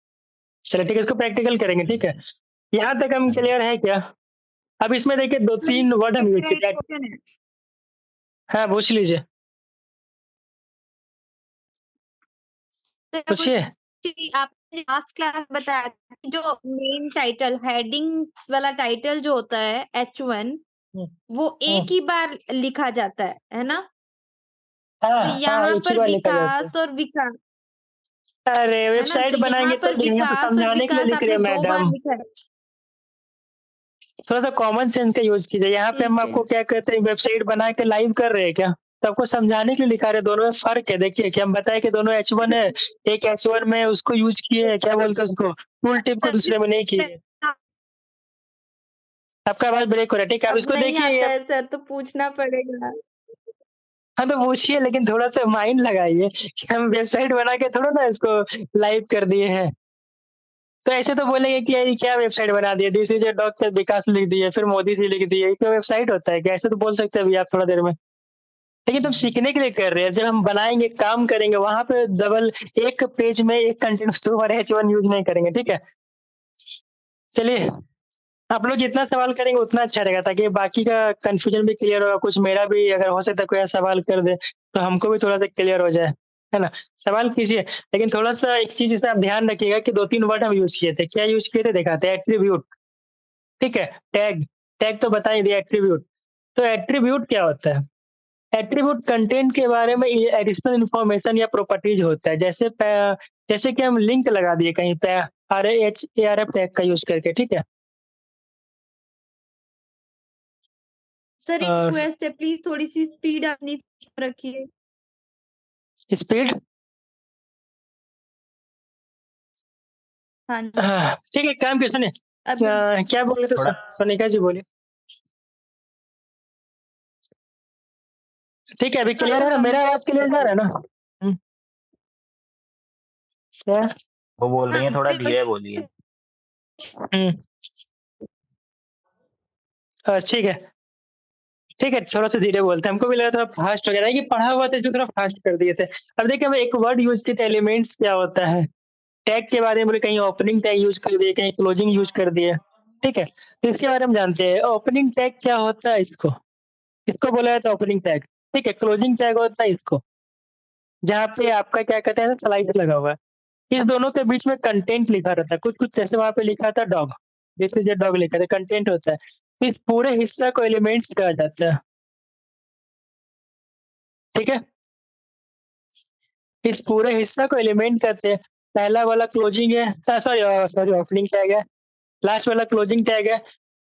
चलिए ठीक है, इसको प्रैक्टिकल करेंगे, ठीक है। यहाँ तक हम क्लियर है क्या? अब इसमें देखिए 2-3 वर्ड हम यूज़ मेरा किए एक थे। क्वेश्चन है। हाँ, पूछ लीजिए, तो पूछिए। कुछ आपने लास्ट क्लास बताया था कि जो मेन टाइटल हेडिंग वाला टाइटल जो होता है H1 हुँ, वो हुँ। एक ही बार लिखा जाता है ना? हाँ, तो हाँ, यहाँ एक ही पर बार लिखा जाता है। विकास और विकास अरे! है ना? वेबसाइट तो यहाँ बनाएँगे तो पर यहाँ तो विकास और समझाने के लिए विकास लिख रहे आपने हैं 2 बार मैडम। लिखा है। थोड़ा-सा कॉमन सेंस का यूज़ कीजिए। यहाँ पे हम ठीक है। आपको क्या कहते हैं, वेबसाइट बना के लाइव कर रहे हैं क्या? तो आपको समझाने के लिए लिखा रहे हैं, दोनों में फ़र्क है। देखिए कि हम बताएँ कि दोनों H1 है, एक H1 में उसको यूज़ किए, क्या बोलते हैं उसको, टूल टिप को दूसरे में नहीं किए। आपका आवाज़ ब्रेक हो रहा है, ठीक है? आप अब इसको नहीं देखिए। आता है सर तो पूछना पड़ेगा। हाँ, तो पूछिए लेकिन थोड़ा-सा माइंड लगाइए कि हम वेबसाइट बना के थोड़ा ना इसको लाइव कर दिए हैं। तो ऐसे तो बोलेंगे कि ये क्या वेबसाइट बना दिया, दिस इज़ अ डॉक्टर विकास लिख दिए, फिर मोदी जी लिख दिए, ये क्या वेबसाइट होता है क्या? ऐसे तो बोल सकते हैं अभी आप थोड़ा देर में। लेकिन तुम सीखने के लिए कर रहे हैं, जब हम बनाएँगे, काम करेंगे, वहाँ पे डबल एक पेज में एक कंटीन्यूअस 2 बार H1 यूज़ नहीं करेंगे, ठीक है? चलिए, आप लोग जितना सवाल करेंगे उतना अच्छा रहेगा, ताकि बाकी का कन्फ्यूजन भी क्लियर होगा, कुछ मेरा भी अगर हो सकता है कोई ऐसा सवाल कर दे, तो हमको भी थोड़ा-सा क्लियर हो जाए, है ना? सवाल कीजिए, लेकिन थोड़ा-सा एक चीज़ इसमें आप ध्यान रखिएगा कि 2-3 वर्ड हम यूज़ किए थे। क्या यूज़ किए थे दिखाते हैं, एट्रिब्यूट, ठीक है? टैग, टैग तो बता ही दिया, एट्रिब्यूट। तो एट्रिब्यूट क्या होता है? एट्रिब्यूट कंटेंट के बारे में ये एडिशनल इन्फॉर्मेशन या प्रॉपर्टीज़ होता है। जैसे कि हम लिंक लगा दिए कहीं पे ARF टैग का यूज़ करके, ठीक है? सर एक और रिक्वेस्ट है प्लीज़ थोड़ी-सी स्पीड अपनी रखिए। स्पीड, हाँ जी। ठीक है, एक काम कीजिए, सुनिए। अभी क्या बोले थे थोड़ा सोनिका जी, बोलिए। ठीक है, अभी क्लियर है ना? मेरा आवाज़ क्लियर जा रहा है ना? हुँ, क्या? वो बोल रही हाँ, हैं थोड़ा बिल्कुल। धीरे बोलिए। हुँ, ठीक है। ठीक है, थोड़ा-सा धीरे बोलते हैं। हमको भी लगा थोड़ा फ़ास्ट हो गया था, कि पढ़ा हुआ था इसलिए थोड़ा फ़ास्ट कर दिए थे। अब देखिए हम एक वर्ड यूज़ किए थे, एलिमेंट्स क्या होता है? टैग के बारे में बोले, कहीं ओपनिंग टैग यूज़ कर दिए, कहीं क्लोजिंग यूज़ कर दिए, ठीक है? तो इसके बारे में जानते हैं, ओपनिंग टैग क्या होता है इसको? इसको बोला जाता है ओपनिंग टैग, ठीक है? क्लोजिंग टैग होता है इसको, जहाँ पे आपका क्या कहते हैं स्लाइस लगा हुआ है। इस दोनों के बीच में कंटेंट लिखा रहता है, कुछ-कुछ जैसे वहाँ पे लिखा था dog, this is a dog लिखा था, कंटेंट होता है। तो इस पूरे हिस्सा को एलिमेंट्स कहा जाता है, ठीक है? इस पूरे हिस्सा को एलिमेंट कहते हैं। पहला वाला क्लोजिंग है, सॉरी ओपनिंग टैग है, लास्ट वाला क्लोजिंग टैग है,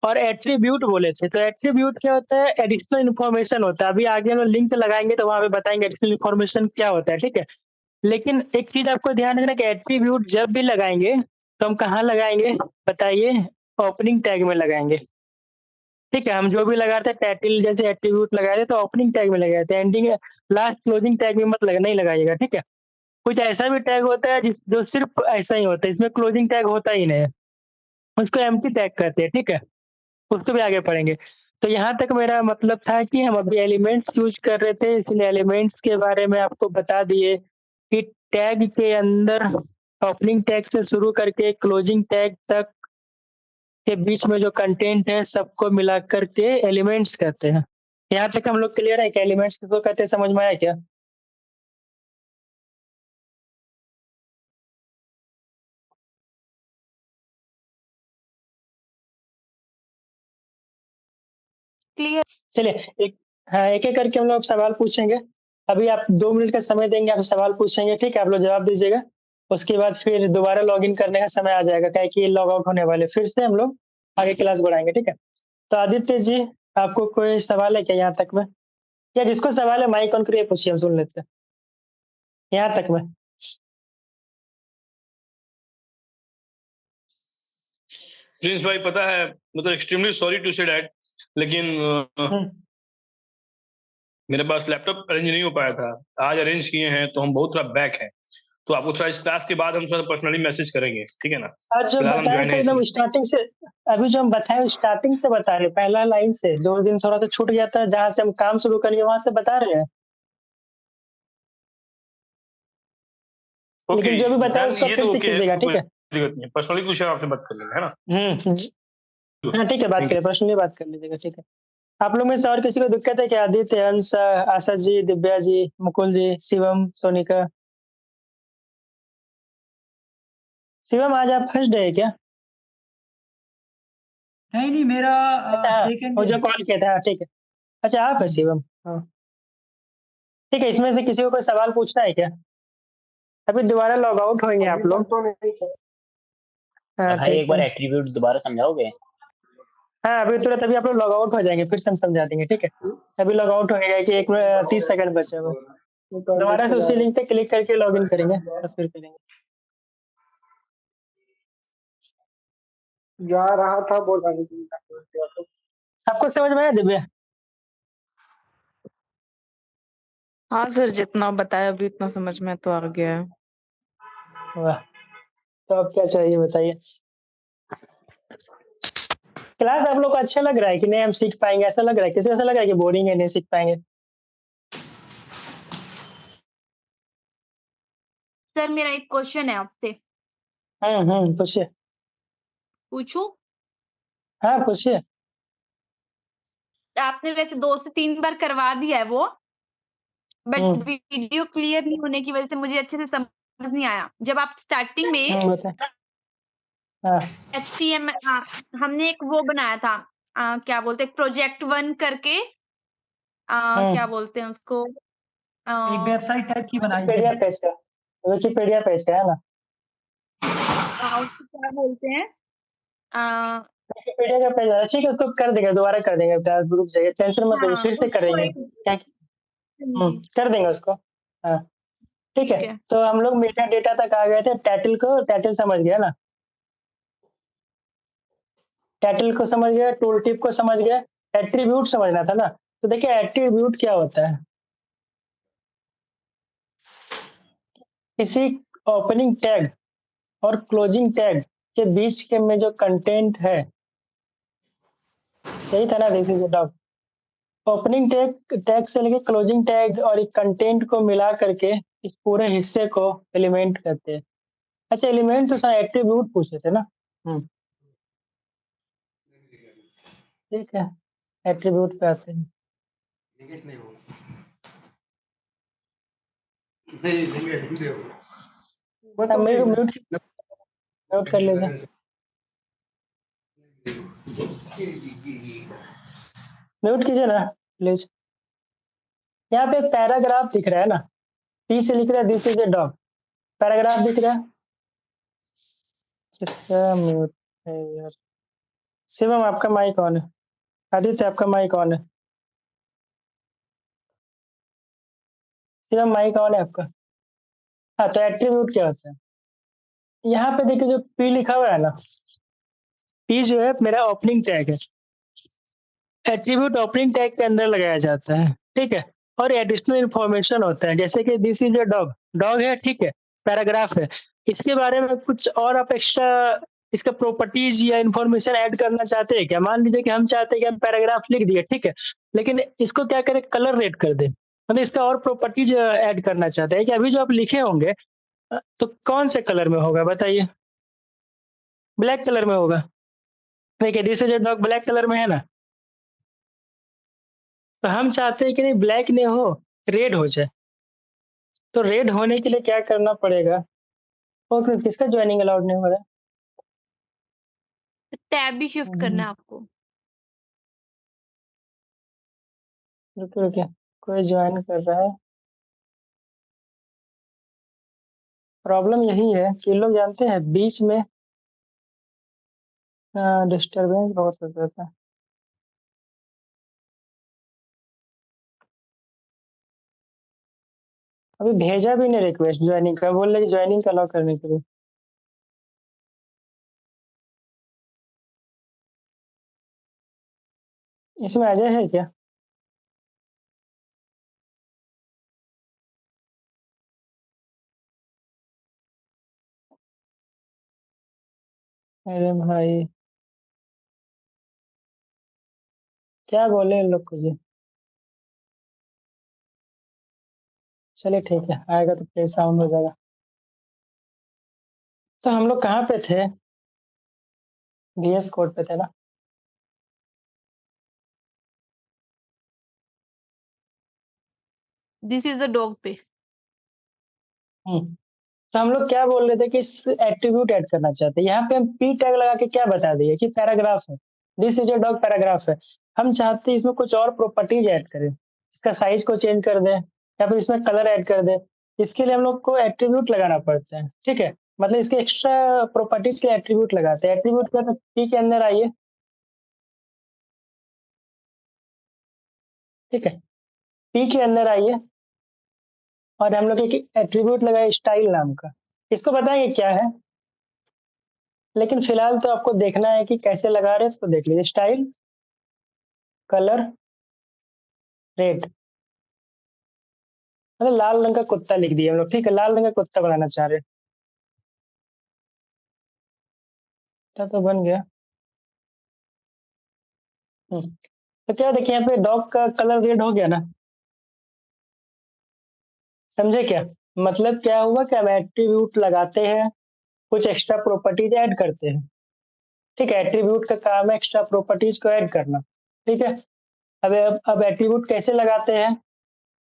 और एट्रिब्यूट बोले थे। तो एट्रिब्यूट क्या होता है? एडिशनल इन्फॉर्मेशन होता है। अभी आगे हम लिंक लगाएँगे तो वहाँ पे बताएँगे एडिशनल इन्फॉर्मेशन क्या होता है, ठीक है? लेकिन एक चीज़ आपको ध्यान रखना कि एट्रिब्यूट जब भी लगाएँगे, तो हम कहाँ लगाएँगे बताइए? ओपनिंग टैग में लगाएँगे, ठीक है? हम जो भी लगाते हैं टाइटल जैसे एट्रिब्यूट लगाए थे तो ओपनिंग टैग में लगाए थे, एंडिंग लास्ट क्लोजिंग टैग में मत लगा नहीं लगाइएगा, ठीक है? कुछ ऐसा भी टैग होता है जो सिर्फ़ ऐसा ही होता है, इसमें क्लोजिंग टैग होता ही नहीं है, उसको एम्प्टी टैग कहते हैं, ठीक है? उसको भी आगे पढ़ेंगे। तो यहाँ तक मेरा मतलब था कि हम अभी एलिमेंट्स यूज़ कर रहे थे, इसलिए एलिमेंट्स के बारे में आपको बता दिए कि टैग के अंदर ओपनिंग टैग से शुरू करके क्लोजिंग टैग तक के बीच में जो कंटेंट है, सबको मिलाकर के एलिमेंट्स कहते हैं। यहाँ तक हम लोग क्लियर है कि एलिमेंट्स किसको कहते हैं, समझ में आया क्या? क्लियर। चलिए, एक हाँ, एक-एक करके हम लोग सवाल पूछेंगे। अभी आप 2 मिनट का समय देंगे, आप सवाल पूछेंगे, ठीक है? आप लोग जवाब दीजिएगा। उसके बाद फिर दोबारा लॉगिन करने का समय आ जाएगा, क्या है कि लॉग आउट होने वाले। फिर से हम लोग आगे क्लास बढ़ाएँगे, ठीक है? तो आदित्य जी, आपको कोई सवाल है क्या यहाँ तक में? या जिसको सवाल है माइक ऑन करके पूछिए, हम सुन लेते हैं। यहाँ तक में। प्रिंस भाई पता है, मतलब extremely sorry to say that, लेकिन हुँ। मेरे पास लैपटॉप अरेंज नहीं हो पाया था। आज अरेंज किए हैं तो हम बहुत थोड़ा बैक हैं। तो आपको थोड़ा इस क्लास के बाद हम थोड़ा पर्सनली मैसेज करेंगे, ठीक है ना? आज जो फिलहाल हम बताए ज्वाइन से हैं एकदम इसमें। स्टार्टिंग से, अभी जो हम बताए स्टार्टिंग से बता रहे हैं, पहला लाइन से। 2 दिन थोड़ा-सा छूट गया था, जहाँ से हम काम शुरू करेंगे वहाँ से बता रहे हैं। ओके, लेकिन जो भी बताया देन उसको ये फिर तो से ओके है, कीजिएगा, तो ठीक कोई है? दिक्कत नहीं है। पर्सनली कुछ आपसे बात कर लेंगे, है ना? जी। हाँ, ठीक है, बात थैंक करिए, यू। पर्सनली बात कर लीजिएगा, ठीक है? आप लोग में से और किसी को दिक्कत है क्या? आदित्य, अंश, आशा जी, दिव्या जी, मुकुल जी, शिवम, सोनिका? शिवम, आज आप फर्स्ट डे है क्या? नहीं, मेरा अच्छा, हाँ, सेकंड वो डे जो है। कॉल किया था, हाँ, ठीक है। अच्छा, आप है शिवम? हाँ, ठीक है, इसमें से किसी को कोई सवाल पूछना है क्या? अभी दोबारा लॉग आउट होंगे आप लोग। हाँ, भाई ठीक एक बार है। एट्रीब्यूट दोबारा समझाओगे? हाँ, अभी तुरंत अभी आप लोग लॉग आउट हो जाएंगे, फिर से हम समझा देंगे, ठीक है? अभी लॉग आउट हो गया कि 1 मिनट 30 सेकंड बचे हुए। दोबारा से उसी लिंक पे क्लिक करके लॉगिन करेंगे, तो फिर करेंगे। जा रहा था बोला नहीं तो। आपको समझ में आया दिव्या? हाँ सर, जितना बताया अभी उतना समझ में तो आ गया है। वाह! तो अब क्या चाहिए बताइए? क्लास आप लोग को अच्छा लग रहा है कि नहीं हम सीख पाएँगे, ऐसा लग रहा है? किसी को ऐसा लग रहा है कि बोरिंग है, नहीं सीख पाएँगे? सर मेरा एक क्वेश्चन है आपसे, पूछिए। पूछूं? हाँ, पूछिए। आपने वैसे 2 से 3 बार करवा दिया है वो, बट हुँ, वीडियो क्लियर नहीं होने की वजह से मुझे अच्छे से समझ नहीं आया। जब आप स्टार्टिंग में बताएँ। हाँ, एचटीएम हमने एक वो बनाया था, क्या बोलते हैं, प्रोजेक्ट 1 करके, क्या हुँ, बोलते हैं उसको, एक वेबसाइट टाइप की बनाई थी। विकिपीडिया पेज का, विकिपीडिया पेज का, है ना? उसको क्या बोलते हैं, अ, विकिपीडिया का पेज है, ठीक है, उसको कर देंगे, दोबारा कर देंगे, आप रुक जाइए, टेंशन मत लीजिए, हाँ, फिर से उसको करेंगे। एक क्या कर देंगे उसको। हाँ, ठीक है। ठीक है। तो हम लोग मेटा डेटा तक आ गए थे, टाइटल समझ गए ना? टाइटल को समझ गए, टूल टिप को समझ गए, एट्रीब्यूट समझना था ना? तो देखिए एट्रीब्यूट क्या होता है? किसी ओपनिंग टैग और क्लोजिंग टैग के बीच के में जो कंटेंट है, यही था ना, this is dog. Opening tag tag से लेके क्लोजिंग टैग और एक कंटेंट को मिला करके इस पूरे हिस्से को एलिमेंट कहते हैं। अच्छा, एलिमेंट तो एट्रीब्यूट पूछे थे ना? ठीक है, एट्रीब्यूट पे आते हैं। अब मेरे को म्यूट म्यूट कर लेते हैं, म्यूट कीजिए ना प्लीज। यहाँ पे पैराग्राफ दिख रहा है ना, पी से लिख रहा है this is a dog, paragraph दिख रहा है। किसका म्यूट है यार? शिवम आपका माइक ऑन है, आदित्य आपका माइक ऑन है, शिवम माइक ऑन है आपका। हाँ, तो एट्रीब्यूट क्या होता है? यहाँ पे देखिए जो पी लिखा हुआ है ना, पी जो है मेरा ओपनिंग टैग है। एट्रीब्यूट ओपनिंग टैग के अंदर लगाया जाता है, ठीक है? और एडिशनल इन्फॉर्मेशन होता है, जैसे कि this is a dog, dog है, ठीक है? पैराग्राफ है, इसके बारे में कुछ और आप एक्स्ट्रा इसका प्रॉपर्टीज या इन्फॉर्मेशन ऐड करना चाहते हैं क्या? मान लीजिए कि हम चाहते हैं कि हम पैराग्राफ लिख दिए, ठीक है, लेकिन इसको क्या करें, कलर रेड कर दें, मतलब इसका और प्रॉपर्टीज ऐड करना चाहते हैं कि अभी जो आप लिखे होंगे, तो कौन से कलर में होगा बताइए? ब्लैक कलर में होगा। देखिए this is a dog black colour में है ना, तो हम चाहते हैं कि नहीं ब्लैक नहीं हो, रेड हो जाए। तो रेड होने के लिए क्या करना पड़ेगा? ओके, किसका ज्वाइनिंग अलाउड नहीं हो रहा है? टैब भी शिफ्ट करना है आपको। रुकिए रुकिए, कोई ज्वाइन कर रहा है। प्रॉब्लम यही है कि लोग जानते हैं बीच में डिस्टरबेंस बहुत हो जाता है। अभी भेजा भी नहीं रिक्वेस्ट ज्वाइनिंग का, बोल रहे कि ज्वाइनिंग का अलाउ करने के लिए। इसमें अजय है क्या? अरे भाई क्या बोले इन लोग को जी। चलिए ठीक है, आएगा तो फिर साउंड हो जाएगा। तो हम लोग कहाँ पे थे? VS कोड पे थे ना? दिस इज अ डॉग पे। तो हम लोग क्या बोल रहे थे कि एट्रीब्यूट ऐड करना चाहते हैं। यहाँ पे हम पी टैग लगा के क्या बता दिए कि पैराग्राफ है, this is a dog paragraph है। हम चाहते हैं इसमें कुछ और प्रॉपर्टीज ऐड करें, इसका साइज को चेंज कर दें या फिर इसमें कलर ऐड कर दें। इसके लिए हम लोग को एट्रीब्यूट लगाना पड़ता है, ठीक है। मतलब इसके एक्स्ट्रा प्रॉपर्टीज के एट्रीब्यूट लगाते हैं। एट्रीब्यूट क्या, पी के अंदर आइए, ठीक है। पी के अंदर आइए और हम लोग एक एट्रीब्यूट लगाए स्टाइल नाम का। इसको बताएंगे क्या है, लेकिन फिलहाल तो आपको देखना है कि कैसे लगा रहे हैं। इसको देख लीजिए, स्टाइल कलर रेड, मतलब लाल रंग का कुत्ता लिख दिए हम लोग, ठीक है। लाल रंग का कुत्ता बनाना चाह रहे हैं, तो बन गया। तो क्या देखिए यहाँ पे डॉग का कलर रेड हो गया ना, समझे क्या? मतलब क्या हुआ कि हम एट्रीब्यूट लगाते हैं, कुछ एक्स्ट्रा प्रॉपर्टीज ऐड करते हैं, ठीक है। एट्रीब्यूट का काम है एक्स्ट्रा प्रॉपर्टीज को ऐड करना, ठीक है। अब एट्रीब्यूट कैसे लगाते हैं?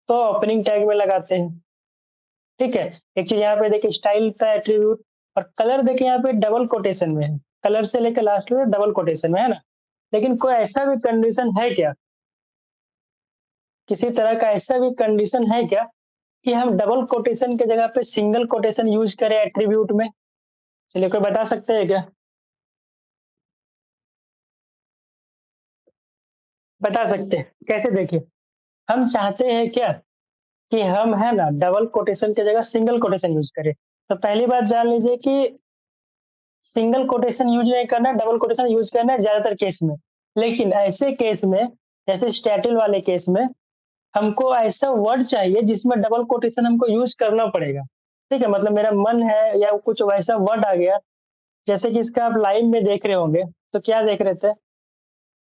तो ओपनिंग टैग में लगाते हैं, ठीक है। एक चीज यहाँ पे देखिए, स्टाइल का एट्रीब्यूट और कलर देखिए यहाँ पे डबल कोटेशन में है, कलर से लेकर लास्ट में डबल कोटेशन में है ना। लेकिन कोई ऐसा भी कंडीशन है क्या, किसी तरह का ऐसा भी कंडीशन है क्या कि हम डबल कोटेशन के जगह पे सिंगल कोटेशन यूज करें एट्रीब्यूट में? चलिए कोई बता सकते हैं क्या? बता सकते हैं कैसे? देखिए, हम चाहते हैं क्या कि हम है ना डबल कोटेशन की जगह सिंगल कोटेशन यूज करें। तो पहली बात जान लीजिए कि सिंगल कोटेशन यूज नहीं करना, डबल कोटेशन यूज करना है ज्यादातर केस में। लेकिन ऐसे केस में, जैसे स्टैटिल वाले केस में, हमको ऐसा वर्ड चाहिए जिसमें डबल कोटेशन हमको यूज करना पड़ेगा, ठीक है। मतलब मेरा मन है या कुछ वैसा वर्ड आ गया, जैसे कि इसका आप लाइन में देख रहे होंगे, तो क्या देख रहे थे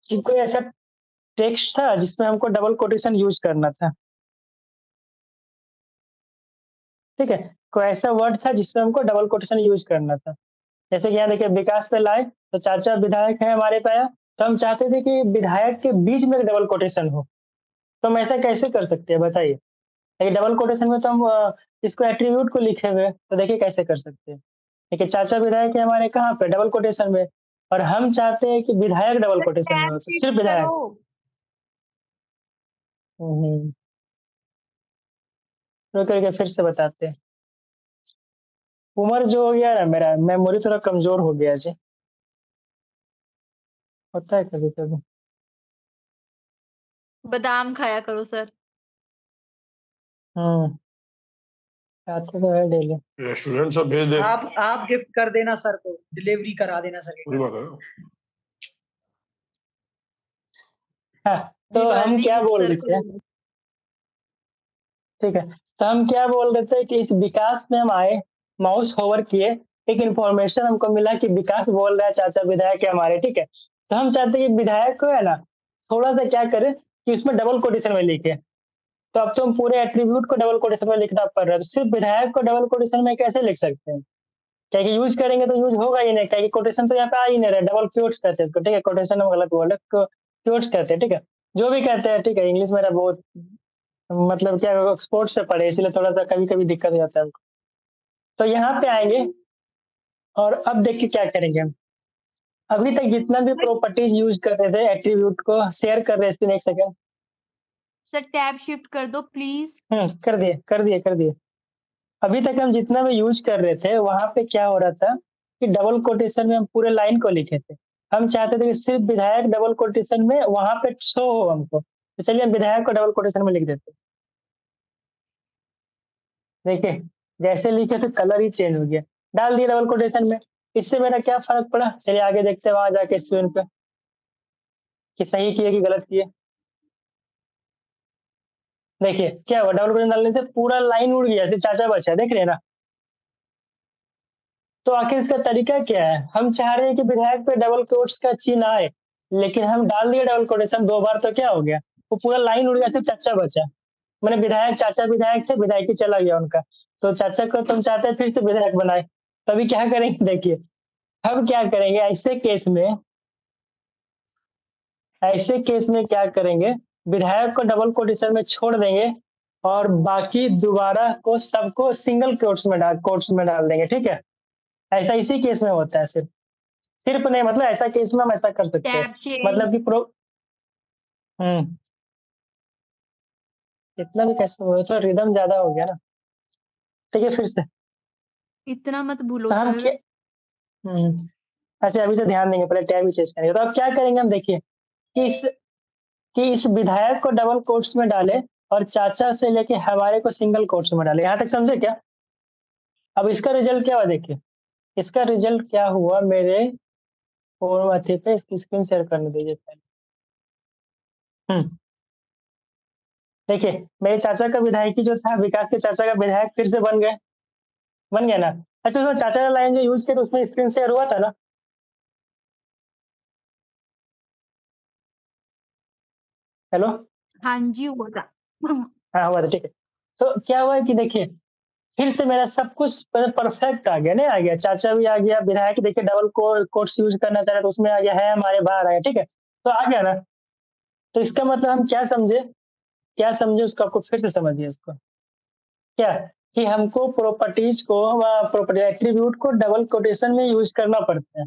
कि कोई ऐसा टेक्स्ट था जिसमें हमको डबल कोटेशन यूज करना था, ठीक है। कोई ऐसा वर्ड था जिसमें हमको डबल कोटेशन यूज करना था। जैसे कि यहाँ देखिए, विकास पे लाए तो चाचा विधायक है हमारे पाया, तो हम चाहते थे कि विधायक के बीच में एक डबल कोटेशन हो। तो हम ऐसा कैसे कर सकते हैं बताइए? देखिए डबल कोटेशन में तो हम इसको एट्रीब्यूट को लिखे हुए हैं, तो देखिए कैसे कर सकते हैं। देखिए चाचा विधायक है हमारे कहाँ पे, डबल कोटेशन में, और हम चाहते हैं कि विधायक डबल कोटेशन में हो, टैब तो शिफ्ट सिर्फ विधायक। करो। हम्म, रुक करके फिर से बताते हैं। उम्र जो हो गया ना, मेरा मेमोरी थोड़ा कमजोर हो गया जी, होता है कभी कभी। बादाम खाया करो सर। हम्म, खाते तो है डेली। रेस्टोरेंट सब भेज दे। आप गिफ्ट कर देना सर को, डिलीवरी करा देना सर के वही घर। बात है। हाँ, तो हम दिवाली क्या गिफ्ट बोल सर रहे को थे, देना। ठीक है। तो हम क्या बोल रहे थे कि इस विकास में हम आए, माउस होवर किए, एक इन्फॉर्मेशन हमको मिला कि विकास बोल रहा है चाचा विधायक है हमारे, ठीक है। तो हम चाहते हैं कि विधायक को है ना थोड़ा सा क्या करे कि उसमें डबल कोटेशन में लिखे। तो अब तो हम पूरे एट्रीब्यूट को डबल कोटेशन में लिखना पड़ रहा है, तो सिर्फ विधायक को डबल कोटेशन में कैसे लिख सकते हैं? क्या कि यूज करेंगे तो यूज होगा ही नहीं, क्या कि कोटेशन तो यहाँ पे आ ही नहीं रहा है। डबल क्योट्स कहते हैं इसको, ठीक है। कोटेशन में गलत वर्ड है, क्योट्स कहते हैं, ठीक है। जो भी कहते हैं, ठीक है। इंग्लिश मेरा बहुत, मतलब क्या, स्पोर्ट्स से पढ़े इसलिए थोड़ा सा कभी कभी दिक्कत हो जाता है हमको। तो यहाँ पे आएंगे और अब देखिए क्या करेंगे हम। अभी तक जितना भी प्रॉपर्टीज यूज कर रहे थे एट्रीब्यूट को, शेयर कर रहे हैं, एक सेकंड। सर टैब शिफ्ट कर दो प्लीज। कर दिए कर दिए कर दिए। अभी तक हम जितना भी यूज कर रहे थे वहां पे क्या हो रहा था कि डबल कोटेशन में हम पूरे लाइन को लिखे थे। हम चाहते थे कि सिर्फ विधायक डबल कोटेशन में वहां पे शो हो हमको, तो चलिए हम विधायक को डबल कोटेशन में लिख देते। देखिए जैसे लिखे तो कलर ही चेंज हो गया, डाल दिया डबल कोटेशन में। इससे मेरा क्या फर्क पड़ा, चलिए आगे देखते हैं वहां जाके स्क्रीन पे कि सही किए कि गलत किए। देखिए क्या हुआ, डबल कोटेशन डालने से पूरा लाइन उड़ गया, सिर्फ चाचा बचा, देख रहे हैं ना। तो आखिर इसका तरीका क्या है, हम चाह रहे हैं कि विधायक पे डबल कोट्स का चिन्ह आए, लेकिन हम डाल दिए डबल कोटेशन 2 बार, तो क्या हो गया, वो पूरा लाइन उड़ गया, सिर्फ चाचा बचा। मैंने विधायक चाचा विधायक थे, विधायक ही चला गया उनका, तो चाचा को तुम चाहते हैं फिर से विधायक बनाए। तो अभी क्या करेंगे, देखिए हम क्या करेंगे ऐसे केस में क्या करेंगे, विधायक को डबल कोटेशन में छोड़ देंगे और बाकी दोबारा को सबको सिंगल कोट्स में डाल देंगे, ठीक है। ऐसा इसी केस में होता है, सिर्फ नहीं, मतलब ऐसा केस में हम ऐसा कर सकते हैं, टैब चेंज मतलब कि हम्म इतना भी कैसे हो, तो रिदम ज्यादा हो गया ना। ठीक है फिर से, इतना मत भूलो तो हम सर। क्या अच्छा अभी तो ध्यान देंगे, पहले टैब ही चेंज करेंगे। तो अब क्या करेंगे हम, देखिए कि इस विधायक को डबल कोट्स में डाले और चाचा से लेके हमारे को सिंगल कोट्स में डाले। यहाँ तक समझे क्या। अब इसका रिजल्ट क्या हुआ, देखिए इसका रिजल्ट क्या हुआ मेरे फोन अथी पे, इसकी स्क्रीन शेयर करने दीजिए पहले। देखिए मेरे चाचा का विधायकी जो था, विकास के चाचा का विधायक फिर से बन गया ना। अच्छा उसमें चाचा का लाइन जो यूज किया तो उसमें स्क्रीन शेयर हुआ था ना। हेलो, हाँ जी हुआ था। हाँ हुआ था, ठीक है। तो क्या हुआ कि देखिए फिर से मेरा सब कुछ परफेक्ट आ गया, नहीं आ गया, चाचा भी आ गया, विधायक देखिए डबल कोट्स यूज करना चाह रहे तो उसमें आ गया, है हमारे बाहर आ गया, ठीक है, तो आ गया ना। तो इसका मतलब हम क्या समझे उसको, आपको फिर से समझिए इसको। क्या कि हमको प्रॉपर्टी एट्रीब्यूट को डबल कोटेशन में यूज करना पड़ता है,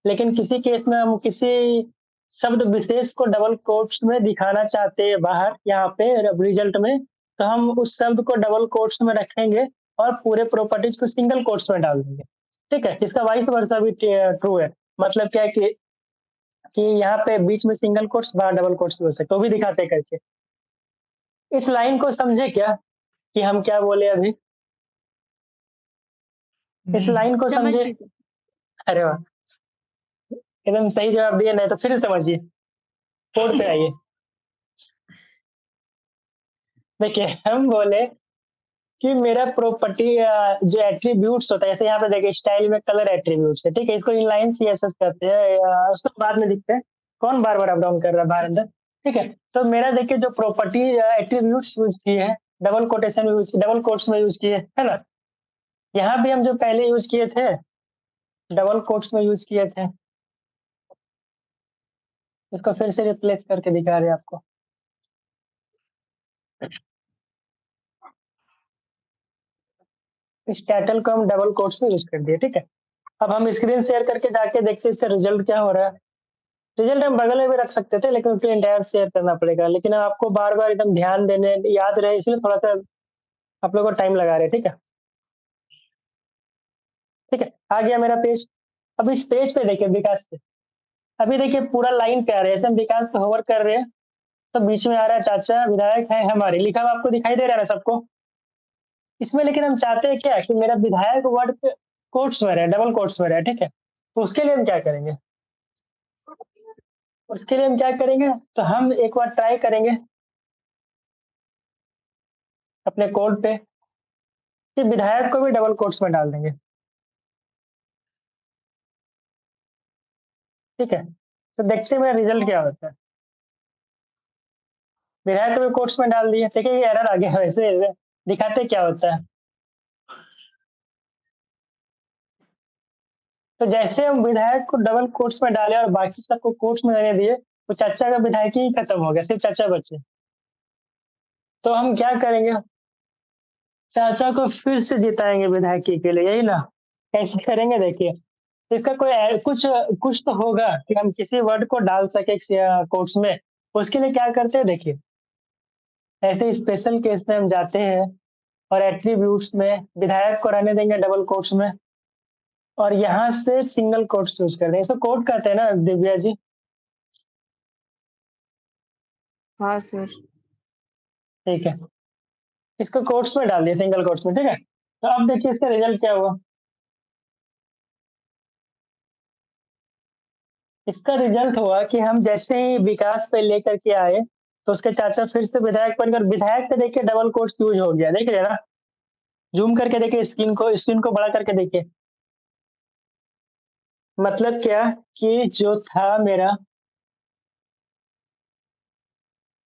लेकिन किसी केस में हम किसी शब्द विशेष को डबल कोट्स में दिखाना चाहते हैं बाहर यहाँ पे रिजल्ट में, तो हम उस शब्द को डबल कोट्स में रखेंगे और पूरे प्रॉपर्टीज को सिंगल कोट्स में डाल देंगे, ठीक है। इसका वाइस वर्सा भी ट्रू है, मतलब क्या है कि यहाँ पे बीच में सिंगल कोट्स बाहर डबल कोट्स भी हो सकते, तो भी दिखाते हैं करके। इस लाइन को समझे क्या कि हम क्या बोले अभी, इस लाइन को समझ समझे। गई। अरे वाह, एकदम सही जवाब दिया, नहीं तो फिर से समझिए, कोड पे आइए। देखिए हम बोले कि मेरा प्रॉपर्टी जो एट्रीब्यूट्स होता है, जैसे यहाँ पे देखिए स्टाइल में कलर एट्रीब्यूट्स है, ठीक है, इसको इनलाइन सीएसएस कहते हैं, उसको बाद में दिखते हैं, कौन बार बार अप डाउन कर रहा है बाहर अंदर, ठीक है। तो मेरा देखिए जो प्रॉपर्टी एट्रीब्यूट्स यूज किए हैं, डबल कोट्स में यूज किए है ना। यहाँ भी हम जो पहले यूज किए थे डबल कोट्स में यूज किए थे, इसको फिर से रिप्लेस करके दिखा रहे हैं आपको। इस टाइटल को हम डबल कोट्स में यूज कर दिए, ठीक है। अब हम स्क्रीन शेयर करके जाके देखते हैं इसका रिजल्ट क्या हो रहा है। रिजल्ट हम बगल में भी रख सकते थे, लेकिन उसके लिए इंटायर शेयर करना पड़ेगा, लेकिन आपको बार बार एकदम ध्यान देने याद रहे इसलिए थोड़ा सा आप लोगों को टाइम लगा रहे हैं, ठीक है। ठीक है, आ गया मेरा पेज। अब इस पेज पे देखिए विकास पे, अभी देखिए पूरा लाइन पे आ रहा है, ऐसे हम विकास पे होवर कर रहे हैं तो बीच में आ रहा है चाचा विधायक है हमारे, लिखा हुआ आपको दिखाई दे रहा है ना सबको इसमें। लेकिन हम चाहते हैं क्या कि मेरा विधायक वर्ड पे कोट्स में रहे, डबल कोट्स में रहे, ठीक है। तो उसके लिए हम क्या करेंगे, तो हम एक बार ट्राई करेंगे अपने कोड पे कि विधायक को भी डबल कोट्स में डाल देंगे, ठीक है। तो देखते हैं मेरा रिजल्ट क्या होता है। विधायक को भी कोट्स में डाल दिए, देखिए ये एरर आ गया, वैसे दिखाते क्या होता है। तो जैसे हम विधायक को डबल कोट्स में डाले और बाकी सबको कोट्स में रहने दिए, तो चाचा का विधायक ही खत्म हो गया, सिर्फ चाचा बचे। तो हम क्या करेंगे, चाचा को फिर से जिताएंगे विधायकी के लिए, यही ना। कैसे करेंगे देखिए, इसका कुछ कुछ तो होगा कि हम किसी वर्ड को डाल सके कोट्स में। उसके लिए क्या करते हैं देखिए, ऐसे स्पेशल केस में हम जाते हैं और एट्रीब्यूट्स में विधायक को रहने देंगे डबल कोट्स में, और यहाँ से सिंगल कोट्स यूज कर देंगे। इसको कोट कहते हैं ना दिव्या जी? हाँ सर। ठीक है, इसको कोट्स में डाल दिए, सिंगल कोट्स में, ठीक है। तो अब देखिए इसका रिजल्ट क्या हुआ। इसका रिजल्ट हुआ कि हम जैसे ही विकास पे लेकर के आए तो उसके चाचा फिर से विधायक बनकर, विधायक पे देखिए डबल कोट्स यूज हो गया, देख रहे हैं ना? जूम करके देखिए, स्क्रीन को बड़ा करके देखिए। मतलब क्या कि जो था मेरा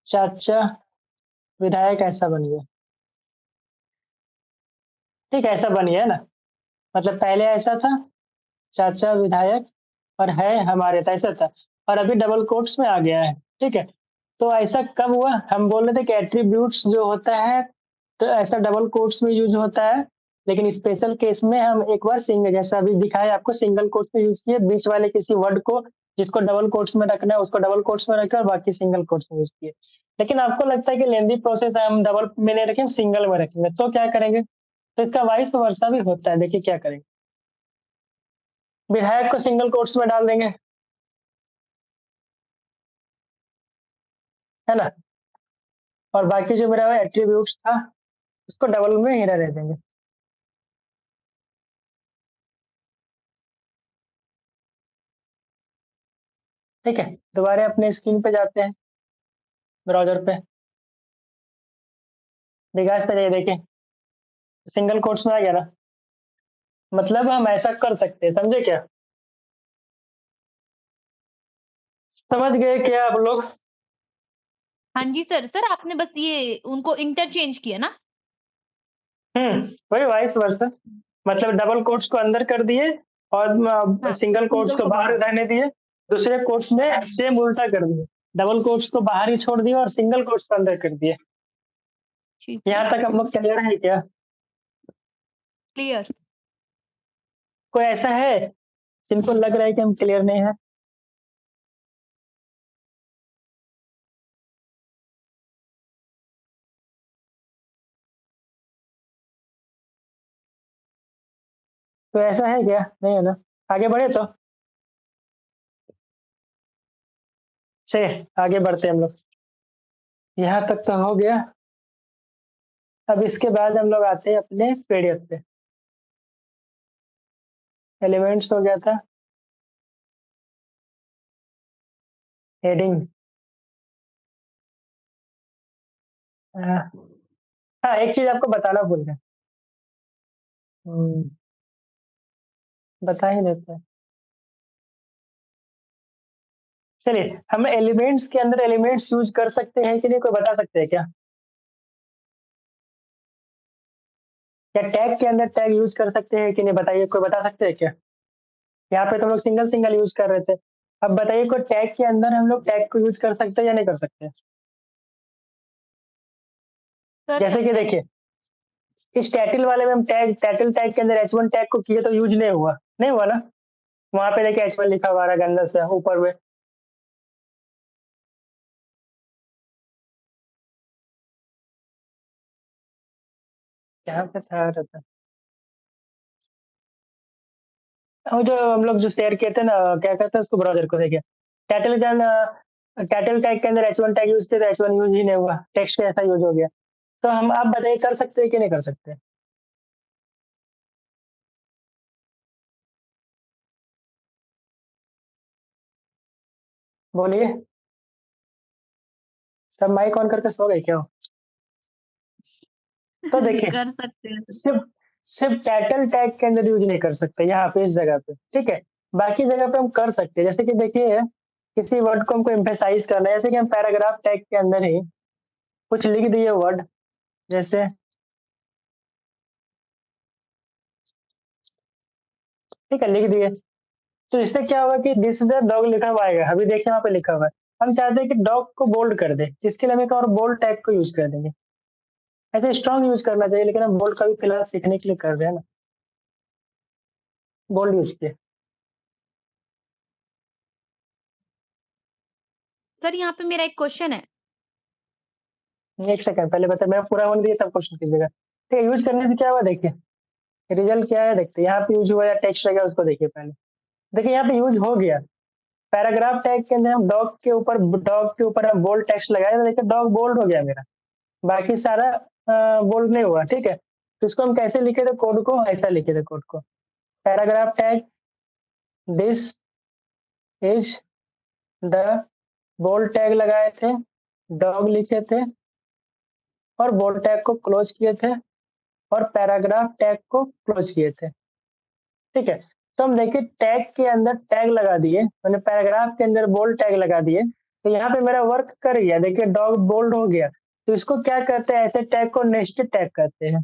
चाचा विधायक ऐसा बन गया, ठीक है, ऐसा बन गया ना। मतलब पहले ऐसा था, चाचा विधायक, और है हमारे, तो ऐसा था, और अभी डबल कोट्स में आ गया है, ठीक है। तो ऐसा कब हुआ? हम बोल रहे थे कि एट्रीब्यूट्स जो होता है तो ऐसा डबल कोट्स में यूज होता है, लेकिन स्पेशल केस में हम एक बार सिंगल, जैसा अभी दिखाया आपको, सिंगल कोट्स में यूज किए, बीच वाले किसी वर्ड को जिसको डबल कोट्स में रखना है उसको डबल कोट्स में रखे और बाकी सिंगल कोट्स में यूज किए। लेकिन आपको लगता है कि लेंदी प्रोसेस है, हम डबल में नहीं रखेंगे, सिंगल में रखेंगे, तो क्या करेंगे? तो इसका वाइस वर्सा भी होता है। देखिए क्या करेंगे, विधायक को सिंगल कोट्स में डाल देंगे, है ना, और बाकी जो मेरा एट्रीब्यूट्स था उसको डबल में ही रहने देंगे। ठीक है, दोबारा अपने स्क्रीन पे जाते हैं, ब्राउजर पे, विकास पे जाइए, देखिए सिंगल कोट्स में आ गया ना। मतलब हम ऐसा कर सकते हैं, समझे क्या? समझ गए क्या आप लोग? हाँ जी सर। सर आपने बस ये उनको इंटरचेंज किया ना? वही वाइस वर्सा, मतलब डबल कोट्स को अंदर कर दिए और हाँ, सिंगल कोट्स सिंगल को को बाहर बाहर। रहने दिए, दूसरे कोट्स में सेम उल्टा कर दिए, डबल कोट्स को बाहर ही छोड़ दिए और सिंगल कोट्स को अंदर कर दिए। ठीक है, यहाँ तक हम लोग क्लियर है क्या? क्लियर। कोई ऐसा है जिनको लग रहा है कि हम क्लियर नहीं है? तो ऐसा है क्या? नहीं है ना? आगे बढ़े तो चलिए आगे बढ़ते हैं हम लोग। यहाँ तक तो हो गया। अब इसके बाद हम लोग आते हैं अपने पीडीएफ पे। एलिमेंट्स हो गया था, हेडिंग। हाँ, एक चीज आपको बताना भूल गया। हम्म, बता ही देते हैं। चलिए, हम एलिमेंट्स के अंदर एलिमेंट्स यूज कर सकते हैं कि नहीं, कोई बता सकते हैं क्या? क्या टैग के अंदर टैग यूज कर सकते हैं कि नहीं, बताइए, कोई बता सकते हैं क्या? यहाँ पे तो हम लोग सिंगल सिंगल यूज कर रहे थे, अब बताइए कोई टैग के अंदर हम लोग टैग को यूज कर सकते हैं या नहीं कर सकते? कर जैसे कि सकते हैं। देखिए, इस टाइटल वाले में हम टैग, टाइटल टैग के अंदर H1 टैग को किए तो यूज नहीं हुआ, नहीं हुआ ना? वहां पे देखिए H1 लिखा हुआ है गंदा से ऊपर में। यहाँ पे था रहता, वो जो हम लोग जो शेयर किए थे ना, क्या कहते हैं उसको, ब्राउजर को, देखिए टाइटल के अंदर, टाइटल टैग के अंदर H1 टैग यूज किया तो H1 यूज ही नहीं हुआ, टेक्स्ट ऐसा यूज हो गया। तो हम, आप बताइए कर सकते हैं कि नहीं कर सकते? बोलिए, सब माइक ऑन करके सो गए क्या? तो देखिए, कर सकते हैं। सिर्फ सिर्फ टाइटल टैग के अंदर यूज नहीं कर सकते यहाँ पे, इस जगह पे, ठीक है। बाकी जगह पे हम कर सकते हैं, जैसे कि देखिए किसी वर्ड को हमको एम्फेसाइज करना है, जैसे कि हम पैराग्राफ टैग के अंदर ही कुछ लिख दिए वर्ड, जैसे, ठीक है, लिख दिए, तो इससे क्या होगा कि दिस इज द डॉग लिखा हुआ आएगा, अभी देखिए वहाँ पे लिखा हुआ है। हम चाहते हैं कि डॉग को बोल्ड कर दे, इसके लिए हम एक और बोल्ड टैग को यूज कर देंगे। ऐसे स्ट्रॉन्ग यूज करना चाहिए, लेकिन हम बोल्ड का भी फिलहाल सीखने के लिए कर रहे हैं ना, बोल्ड यूज किए। सर यहाँ पे मेरा एक क्वेश्चन है। एक सेकंड पहले बता, मैं पूरा होने दिया तब क्वेश्चन कीजिएगा। ठीक है, यूज करने से क्या हुआ देखिए, रिजल्ट क्या है देखते हैं। यहाँ पे यूज हुआ या टेक्स्ट रहेगा उसको देखिए पहले। देखिए यहाँ पे यूज हो गया। पैराग्राफ टैग के अंदर हम डॉग के ऊपर हम बोल्ड टेक्स्ट लगाए तो देखिए डॉग बोल्ड हो गया मेरा, बाकी सारा बोल्ड नहीं हुआ। ठीक है, तो इसको हम कैसे लिखे थे कोड को, ऐसा लिखे थे कोड को, paragraph tag this is the bold tag लगाए थे, डॉग लिखे थे और बोल्ड टैग को क्लोज किए थे और पैराग्राफ टैग को क्लोज किए थे। ठीक है, तो हम देखिए टैग के अंदर टैग लगा दिए, मैंने पैराग्राफ के अंदर बोल्ड टैग लगा दिए, तो यहाँ पे मेरा वर्क कर गया। देखिए डॉग बोल्ड हो गया, तो इसको क्या कहते हैं, ऐसे टैग को नेस्टेड टैग कहते हैं।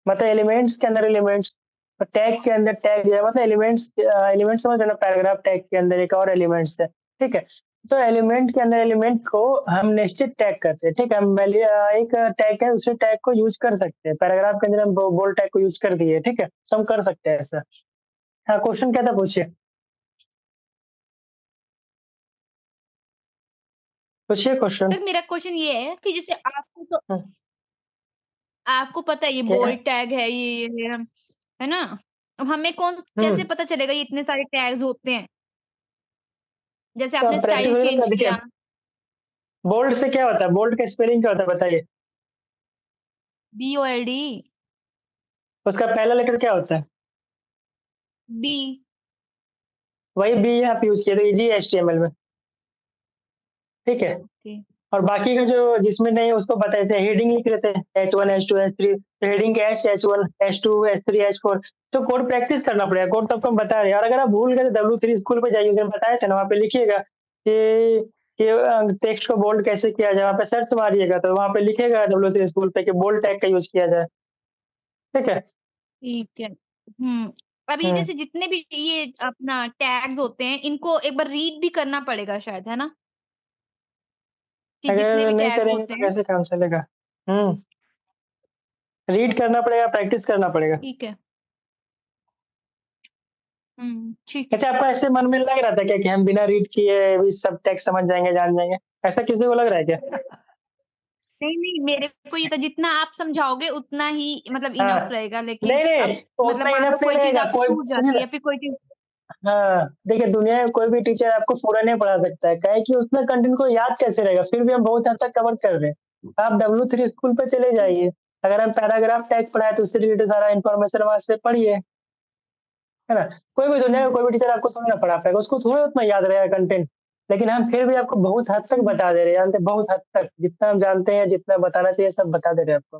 मतलब एलिमेंट्स के अंदर एलिमेंट्स, तो टैग के अंदर टैग है, मतलब एलिमेंट्स समझ रहे ना, पैराग्राफ टैग के अंदर एक और एलिमेंट्स है। ठीक है, तो एलिमेंट के अंदर एलिमेंट को हम नेस्टेड टैग करते हैं। ठीक है, हम एक टैग है दूसरे टैग को यूज कर सकते हैं, पैराग्राफ के अंदर हम बोल्ड टैग को यूज कर दिए। ठीक है, तो हम कर सकते हैं ऐसा। हाँ, क्वेश्चन क्या था पूछिए, पूछिए क्वेश्चन। सर मेरा क्वेश्चन ये है कि जैसे आपको तो हाँ, आपको पता है ये क्या है? बोल्ड टैग है, ये है ना? अब हमें कैसे पता चलेगा ये इतने सारे टैग्स होते हैं? जैसे तो आपने स्टाइल चेंज देखिए किया। बोल्ड से क्या होता है, बोल्ड का स्पेलिंग क्या होता है बताइए, BOLD। उसका पहला लेटर क्या होता है, B। वही बी आप यूज किए थे इजी HTML में। ठीक है, ओके। और बाकी का जो जिसमें नहीं उसको बताए थे, हेडिंग लिख रहे थे H1 H2 H3, तो हेडिंग के H1 H2 H3 H4, तो कोड प्रैक्टिस करना पड़ेगा। कोड तो आपको हम बता रहे हैं, और अगर आप भूल गए तो W3 स्कूल पे जाइए, उधर बताए थे ना, वहाँ पे लिखिएगा कि टेक्स्ट को बोल्ड कैसे किया जाए, वहाँ पे सर्च मारिएगा तो वहाँ पे लिखेगा W3 स्कूल पे कि बोल्ड टैग का यूज किया जाए। ठीक है। ठीक है। अब ये हम्म, जैसे जितने भी ये अपना टैग्स होते हैं इनको एक बार रीड भी करना पड़ेगा शायद, है ना? कि जितने अगर भी नहीं टैग्स करेंगे होते तो हैं। कैसे काम चलेगा। रीड करना पड़ेगा, प्रैक्टिस करना पड़ेगा। ठीक है। ठीक है। ऐसे आपको ऐसे मन में लग रहा था क्या कि हम बिना रीड किए भी सब टेक्स्ट समझ जाएंगे, जान जाएंगे, ऐसा किसी को लग रहा है क्या? नहीं नहीं, मेरे को ये था जितना आप समझाओगे उतना ही मतलब हाँ, इनफ रहेगा, लेकिन नहीं नहीं, अब तो मतलब उतना मान लो इनफ नहीं कोई चीज रहेगा, आपसे कोई छूट सुनिए जाती है ना। या फिर कोई चीज। हाँ, देखिए दुनिया में कोई भी टीचर आपको पूरा नहीं पढ़ा सकता है, काहे कि उतना कंटेंट को याद कैसे रहेगा, फिर भी हम बहुत हद तक कवर कर रहे हैं। आप W3 स्कूल पे चले जाइए, अगर हम पैराग्राफ टैग पढ़ाए तो उससे रिलेटेड सारा इन्फॉर्मेशन वहां से पढ़िए, है ना। कोई भी दुनिया में हम्म कोई भी टीचर आपको थोड़ी ना पढ़ा पाएगा, उसको थोड़ा उतना याद रहेगा कंटेंट, लेकिन हम फिर भी आपको बहुत हद तक हम्म, बता दे रहे हैं, जानते हैं, बहुत हद तक जितना हम जानते हैं, जितना बताना चाहिए सब बता दे रहे हैं आपको।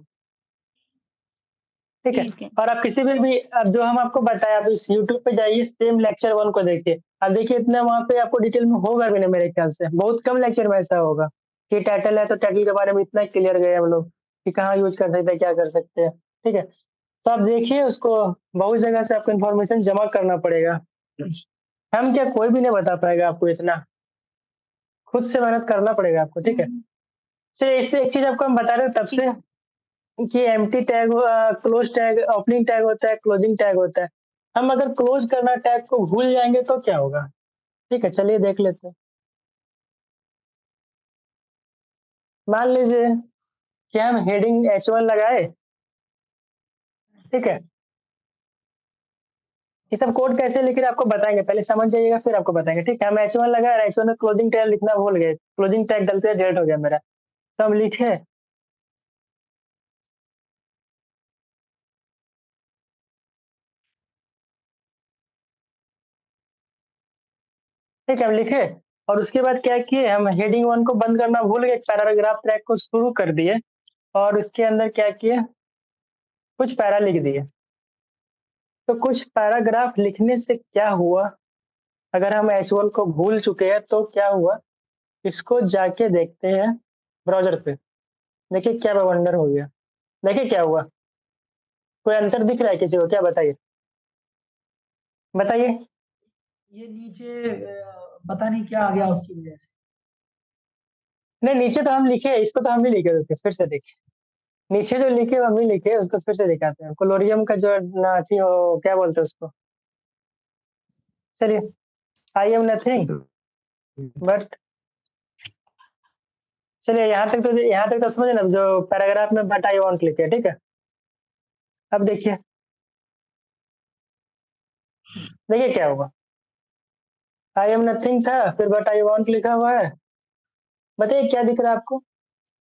ठीक है, ठीक है। और आप किसी भी अब जो हम आपको बताया, आप इस यूट्यूब पे जाइए, सेम लेक्चर 1 को देखिए, अब देखिए इतना वहाँ पे आपको डिटेल में होगा भी नहीं, मेरे ख्याल से बहुत कम लेक्चर में ऐसा होगा कि टाइटल है तो टाइटल के बारे में इतना क्लियर गए हम लोग कि कहाँ यूज कर सकते हैं, क्या कर सकते हैं। ठीक है, तो आप देखिए उसको, बहुत जगह से आपको इन्फॉर्मेशन जमा करना पड़ेगा, हम क्या कोई भी नहीं बता पाएगा आपको इतना, खुद से मेहनत करना पड़ेगा आपको। ठीक है, हम्म, चलिए इससे एक चीज आपको हम बता रहे हैं तब ठीक से है। कि empty tag, close tag, opening tag होता है, क्लोजिंग टैग होता है। हम अगर क्लोज करना टैग को भूल जाएंगे तो क्या होगा। ठीक है, चलिए देख लेते हैं। मान लीजिए कि हम हेडिंग H1 लगाए, ठीक है, ये सब कोड कैसे लिखे आपको बताएंगे, पहले समझ जाइएगा फिर आपको बताएंगे। ठीक है, हम H1 लगाए, H1 में क्लोजिंग टैग लिखना भूल गए, क्लोजिंग टैग गलती से डेट हो गया मेरा, तो हम लिखे, ठीक है, हम लिखे, और उसके बाद क्या किए, हम हेडिंग 1 को बंद करना भूल गए, पैराग्राफ टैग को शुरू कर दिए, और उसके अंदर क्या किए, कुछ पैरा लिख दिए। तो कुछ पैराग्राफ लिखने से क्या हुआ, अगर हम H1 को भूल चुके हैं तो क्या हुआ, इसको जाके देखते हैं ब्राउजर पे, देखिए क्या वंडर हो गया, देखिए क्या हुआ, कोई आंसर दिख रहा है किसी को क्या, बताइए बताइए। ये नीचे पता नहीं क्या आ गया उसकी वजह से। नहीं, नीचे तो हम लिखे, इसको तो हम भी लिखे थे, फिर से देखिए, नीचे जो लिखे वो हम ही लिखे, उसको फिर से दिखाते हैं, कोलोरियम का जो नाथी हो, क्या बोलते हैं उसको, चलिए, आई एम नथिंग बट चलिए यहाँ तक तो समझे ना, जो पैराग्राफ में बट आई वांट लिखे, ठीक है। अब देखिए क्या हुआ। आई एम नथिंग था, फिर बट आई वांट लिखा हुआ है। बताइए क्या दिख रहा है आपको?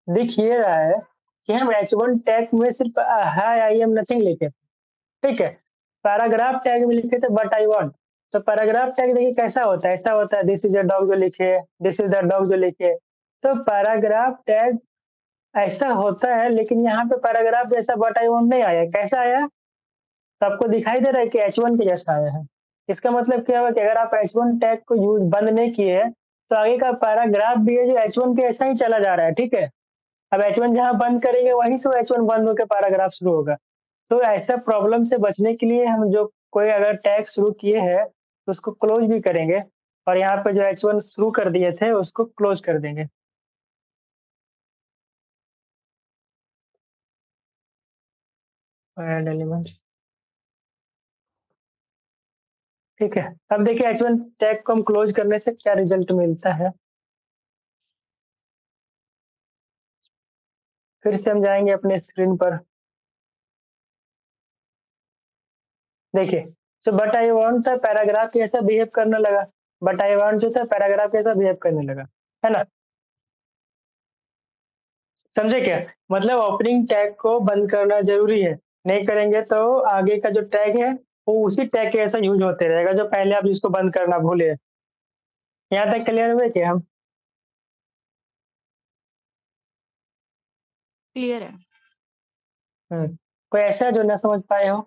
दिख ये रहा है कि हम H1 टैग में सिर्फ हाय आई एम नथिंग लिखे, ठीक है। पैराग्राफ टैग में लिखे थे बट आई वांट। तो पैराग्राफ टैग देखिए कैसा होता है, ऐसा होता है, दिस इज अ डॉग जो लिखे, दिस इज द डॉग जो लिखे। तो पैराग्राफ टैग ऐसा होता है, लेकिन यहाँ पे पैराग्राफ जैसा बट आई वांट नहीं आया। कैसा आया? तो आपको दिखाई दे रहा है कि H1 के जैसा आया है। इसका मतलब क्या हुआ कि अगर आप H1 टैग को यूज बंद नहीं किए तो आगे का पैराग्राफ भी है जो H1 के ऐसा ही चला जा रहा है, ठीक है। अब H1 जहाँ बंद करेंगे वहीं से H1 बंद होकर पैराग्राफ शुरू होगा। तो ऐसा प्रॉब्लम से बचने के लिए हम जो कोई अगर टैग शुरू किए हैं तो उसको क्लोज भी करेंगे, और यहाँ पे जो H1 शुरू कर दिए थे उसको क्लोज कर देंगे। एड एलिमेंट्स, ठीक है। अब देखिए H1 टैग को हम क्लोज करने से क्या रिजल्ट मिलता है। फिर से हम जाएंगे अपने स्क्रीन पर। देखिए जो बट आई वांट था पैराग्राफ कैसा बिहेव करने लगा, बट आई वांट जो था पैराग्राफ कैसा बिहेव करने लगा, है ना। समझे क्या? मतलब ओपनिंग टैग को बंद करना जरूरी है, नहीं करेंगे तो आगे का जो टैग है वो उसी टैग के ऐसा यूज होते रहेगा जो पहले आप जिसको बंद करना भूले। यहाँ तक क्लियर हुए क्या हम? क्लियर है। कोई ऐसा है जो ना समझ पाए हो?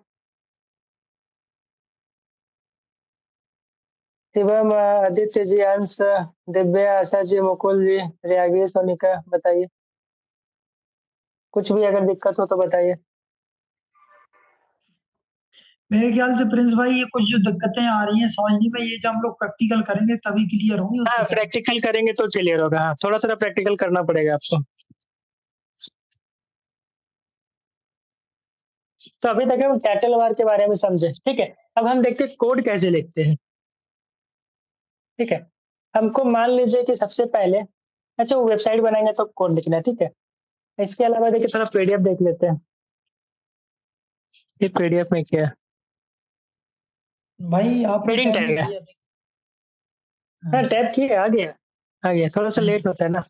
शिवम, आदित्य जी, अंश, दिव्या, आशा जी, मुकुल जी, रियागी, सोनिका, बताइए। कुछ भी अगर दिक्कत हो तो बताइए। मेरे ख्याल से प्रिंस भाई ये कुछ जो दिक्कतें आ रही हैं समझने में, ये जब हम लोग प्रैक्टिकल करेंगे तभी क्लियर होंगी। हाँ, प्रैक्टिकल करेंगे तो क्लियर होगा। हाँ, थोड़ा थोड़ा प्रैक्टिकल करना पड़ेगा आपको। तो अभी तक हम टाइटल वार के बारे में समझे, ठीक है। अब हम देखते हैं कोड कैसे लिखते हैं, ठीक है। हमको मान लीजिए कि सबसे पहले अच्छा वो वेबसाइट बनाएंगे तो कोड लिखना है, ठीक है। इसके अलावा देखिए थोड़ा पीडीएफ देख लेते हैं। ये पीडीएफ में क्या है? भाई आपने हेडिंग टैब टैग नहीं है। किया। हाँ, टैब किया, आ गया, थोड़ा सा लेट होता है ना।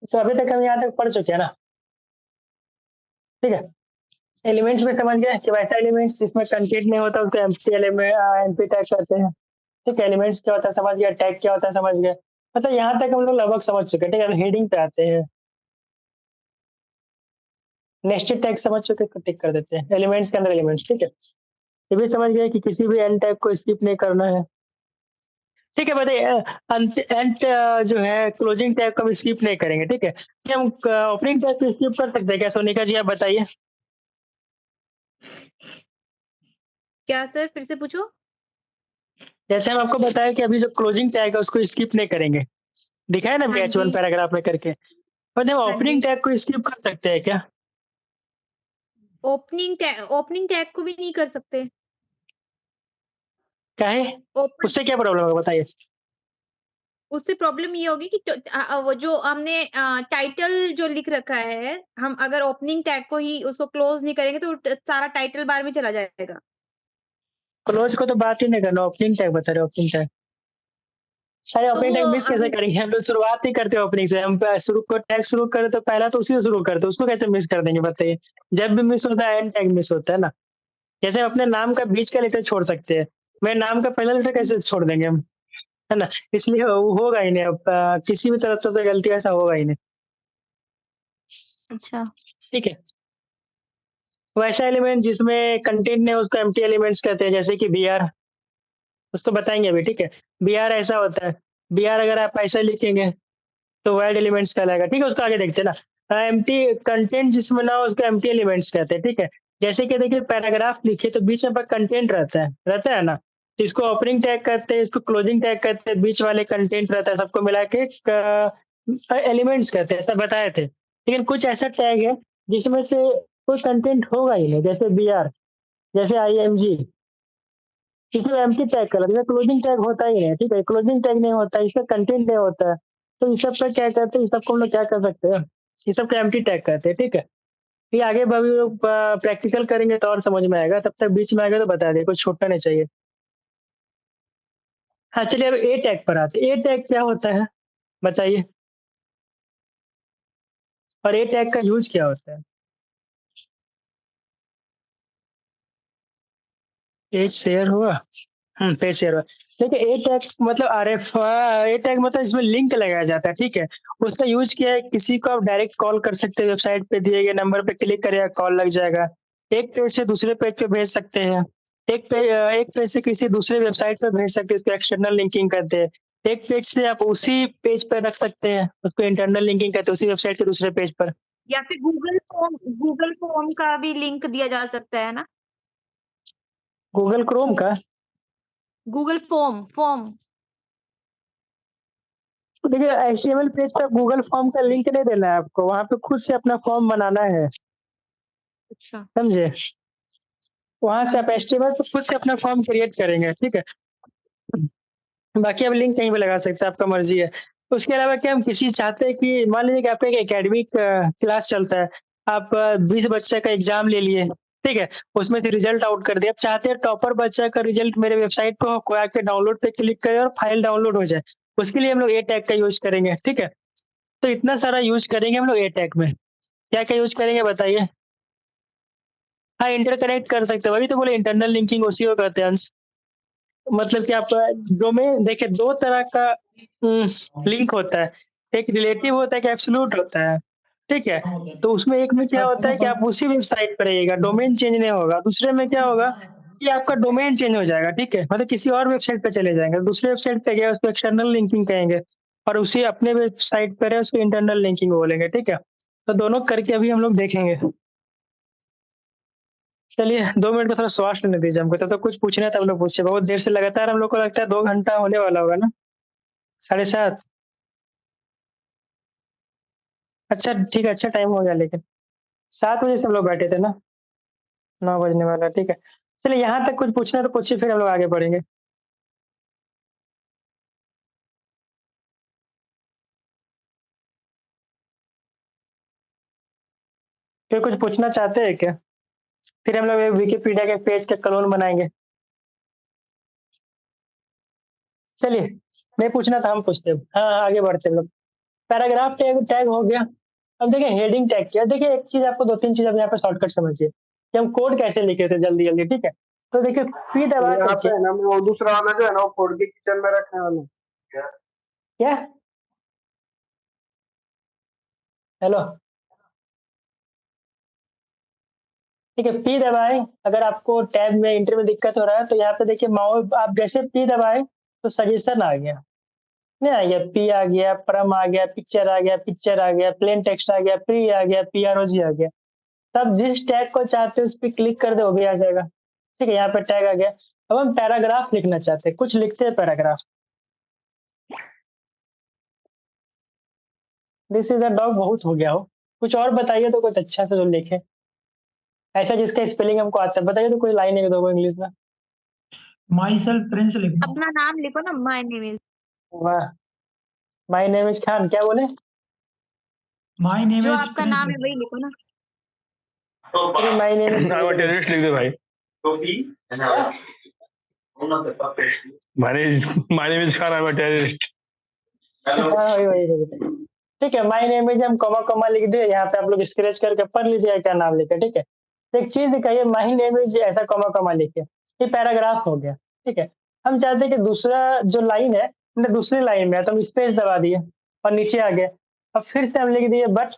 तो अभी तक हम यहाँ तक पढ़ चुके हैं ना, ठीक है। एलिमेंट्स में समझ गए कि वैसा एलिमेंट्स जिसमें कंटेंट नहीं होता उसको एम्प्टी एलिमेंट एम्प्टी टैग करते हैं, ठीक है। एलिमेंट्स क्या होता है समझ गया, टैग क्या होता है समझ गए। मतलब यहाँ तक हम लोग लगभग समझ चुके हैं, ठीक है। हेडिंग पे आते हैं। नेक्स्ट टैग समझ चुके तो टिक कर देते हैं, एलिमेंट्स के अंदर एलिमेंट्स, ठीक है। ये भी समझ गए कि किसी भी एंड टैग को स्किप नहीं करना है, ठीक है। बताइए एंड जो है क्लोजिंग टैग को हम स्किप नहीं करेंगे, ठीक है। क्या हम ओपनिंग टैग को स्किप कर सकते हैं क्या? सोनिका जी आप बताइए। क्या सर, फिर से पूछो। जैसे हम आपको बताया कि अभी जो क्लोजिंग टैग है उसको स्किप नहीं करेंगे, दिखाया ना हाँ H1 जी। पैराग्राफ में करके। मतलब हाँ ओपनिंग जी। टैग को स्किप कर सकते हैं क्या? ओपनिंग टैग को भी नहीं कर सकते। काहे? ओपन उससे क्या प्रॉब्लम होगा बताइए। उससे प्रॉब्लम ये होगी कि वो जो हमने टाइटल जो लिख रखा है, हम अगर ओपनिंग टैग को ही उसको क्लोज नहीं करेंगे तो सारा टाइटल बार में चला जाएगा। क्लोज को तो बात ही नहीं करना, ओपनिंग टैग बता रहे, ओपनिंग टैग। अरे तो ओपनिंग वो टैग मिस कैसे करेंगे? हम लोग शुरुआत ही करते हैं ओपनिंग से। हम शुरू को टैग शुरू करें तो पहला तो उसी से शुरू करते हैं, उसको कैसे मिस कर देंगे बताइए। जब भी मिस होता है एंड टैग मिस होता है ना। जैसे हम अपने नाम का बीच का लेटर छोड़ सकते हैं, मेरे नाम का पहला लेटर कैसे छोड़ देंगे हम, है ना। इसलिए वो होगा ही नहीं। अब किसी भी तरफ से तो गलती ऐसा होगा ही नहीं, अच्छा। ठीक है। वैसा एलिमेंट जिसमें कंटेंट नहीं उसको एम्प्टी एलिमेंट्स कहते हैं, जैसे कि बी आर, उसको बताएंगे अभी, ठीक है। बी आर ऐसा होता है, बी आर अगर आप ऐसा लिखेंगे तो वाइड एलिमेंट्स कहलाएगा, ठीक है। उसको आगे देखते हैं ना। एम्प्टी कंटेंट जिसमें ना उसको एम्प्टी एलिमेंट्स कहते हैं, ठीक है। जैसे कि देखिए पैराग्राफ लिखे तो बीच में कंटेंट रहता है ना। इसको ओपनिंग टैग कहते हैं, इसको क्लोजिंग टैग कहते हैं, बीच वाले कंटेंट रहता है, सबको मिला के एलिमेंट्स कहते हैं, ऐसा बताए थे। लेकिन कुछ ऐसा टैग है जिसमें से कोई कंटेंट होगा ही नहीं, जैसे BR, जैसे IMG, इसमें एम्प्टी टैग कर इसमें क्लोजिंग टैग होता ही है, ठीक है, क्लोजिंग टैग नहीं होता, इसमें कंटेंट नहीं होता है। तो इस सब का क्या कहते हैं, इस सबको हम लोग क्या कर सकते हैं, इस सब का एम्प्टी टैग कहते हैं, ठीक है। ये आगे भी लोग प्रैक्टिकल करेंगे तो और समझ में आएगा, तब तक बीच में आएगा तो बता दिए, कुछ छूटना नहीं चाहिए। हाँ चलिए अब ए टैग पर आते हैं। ए टैग क्या होता है बताइए, और ए टैग का यूज क्या होता है? पेज शेयर हुआ, पेज शेयर हुआ। देखिए ए टैग मतलब ए टैग मतलब इसमें लिंक लगाया जाता है, ठीक है। उसका यूज क्या है, किसी को आप डायरेक्ट कॉल कर सकते हैं, वेबसाइट पे दिए गए नंबर पे क्लिक करेगा कॉल लग जाएगा। एक पेज से दूसरे पेज पे भेज सकते हैं, एक पेज से किसी दूसरे वेबसाइट पे भेज सकते हैं, इसको एक्सटर्नल लिंकिंग कहते हैं। एक पेज से आप उसी पेज पर रख सकते हैं, उसको इंटरनल लिंकिंग कहते हैं, उसी वेबसाइट के दूसरे पेज पर। या फिर गूगल फॉर्म का भी लिंक दिया जा सकता है ना? गूगल क्रोम का गूगल फॉर्म तो देखिए HTML पेज पर गूगल फॉर्म का लिंक नहीं देना है आपको, वहाँ पे खुद से अपना फॉर्म बनाना है, अच्छा। समझे। वहाँ से आप HTML पे खुद से अपना फॉर्म क्रिएट करेंगे, ठीक है। बाकी आप लिंक कहीं पे लगा सकते हैं, आपका मर्जी है। उसके अलावा क्या हम किसी चाहते हैं कि मान लीजिए कि आपका एक एकेडमिक क्लास चलता है, आप 20 बच्चे का एग्जाम ले लिए, ठीक है, उसमें से रिजल्ट आउट कर दिया। आप चाहते हैं टॉपर बच्चा का रिजल्ट मेरे वेबसाइट पे हो, कोई आके डाउनलोड पे क्लिक करे और फाइल डाउनलोड हो जाए, उसके लिए हम लोग ए टैग का यूज करेंगे, ठीक है। तो इतना सारा यूज करेंगे हम लोग ए टैग में। क्या क्या यूज करेंगे बताइए? हाँ इंटरकनेक्ट कर सकते हैं, वही तो बोले इंटरनल लिंकिंग उसी को कहते हैं अंश। मतलब कि आप डोमेन देखिए, दो तरह का लिंक होता है, एक रिलेटिव होता है, एक एब्सोल्यूट होता है, ठीक है। तो उसमें एक में क्या होता है कि आप उसी वेबसाइट पर रहिएगा, डोमेन चेंज नहीं होगा। दूसरे में क्या होगा कि आपका डोमेन चेंज हो जाएगा, ठीक है, मतलब किसी और वेबसाइट पे चले जाएंगे, दूसरे वेबसाइट पे गया उसको एक्सटर्नल लिंकिंग कहेंगे, और उसी अपने वेबसाइट पर है उसको इंटरनल लिंकिंग बोलेंगे, ठीक है। तो दोनों करके अभी हम लोग देखेंगे। चलिए 2 मिनट का थोड़ा श्वास लेने दीजिए हमको, तब तो कुछ पूछना है तब लोग पूछे, बहुत देर से लगातार हम लोग को लगता है 2 घंटा होने वाला होगा ना, 7:30। अच्छा ठीक है, अच्छा टाइम हो गया, लेकिन 7 बजे से हम लोग बैठे थे ना, 9 बजने वाला है, ठीक है। चलिए यहाँ तक कुछ पूछना है तो पूछिए, फिर हम लोग आगे बढ़ेंगे। फिर कुछ पूछना चाहते हैं क्या? फिर हम लोग विकिपीडिया के पेज के क्लोन बनाएंगे। चलिए नहीं पूछना था, हम पूछते हैं। हाँ हाँ, आगे बढ़ते हैं लोग। पैराग्राफ टैग टैग हो गया। अब देखिए हेडिंग टैग किया। देखिए एक चीज आपको, 2-3 चीज अब यहाँ पे शॉर्टकट समझिए कि हम कोड कैसे लिखे थे जल्दी जल्दी, ठीक है। तो देखिए पी दबा यहाँ करके पे है ना, मैं वो दूसरा वाला जो है ना वो फोड़ के किचन में रखने वाला हूँ। क्या, हेलो, ठीक है, पी दबाए। अगर आपको टैब में इंटर में दिक्कत हो रहा है तो यहाँ पे देखिए माउस आप जैसे पी दबाए तो सजेशन आ गया, नहीं आ गया, पी आ गया, परम आ गया, पिक्चर आ गया, पिक्चर आ गया, प्लेन टेक्स्ट आ गया, प्री आ गया, PROG आ गया। तब जिस टैग को चाहते हैं उस पर क्लिक कर दे वो भी आ जाएगा, ठीक है। यहाँ पे टैग आ गया। अब हम पैराग्राफ लिखना चाहते हैं, कुछ लिखते हैं paragraph. This is a dog बहुत हो गया हो, कुछ और बताइए तो कुछ अच्छा से जो लिखे, ऐसा जिसका स्पेलिंग हमको आता है, बताइए तो कोई लाइन एक दो इंग्लिश में। माई सेल्फ प्रिंस लिखना। अपना नाम लिखो ना, माय नेम इज। वाह, माय नेम इज खान, क्या बोले? माई नेम जो इज आपका प्रिंस नाम है लिखना। वही लिखो ना। अरे my name is I'm a terrorist लिख दे भाई। My name is Khan, I'm a terrorist। वही। ठीक है, माय नेम इज हम कॉमा कॉमा लिख दिए, यहाँ पे आप लोग स्क्रैच करके पढ़ लीजिए क्या नाम लिखे, ठीक है। एक चीज दिखाइए, माय नेम इज ऐसा कॉमा कॉमा लिखिए, ये पैराग्राफ हो गया, ठीक है। हम चाहते हैं कि दूसरा जो लाइन है, हमने दूसरी लाइन में है तो हम स्पेस दबा दिए और नीचे आ गए। अब फिर से हम लिख दिए बट,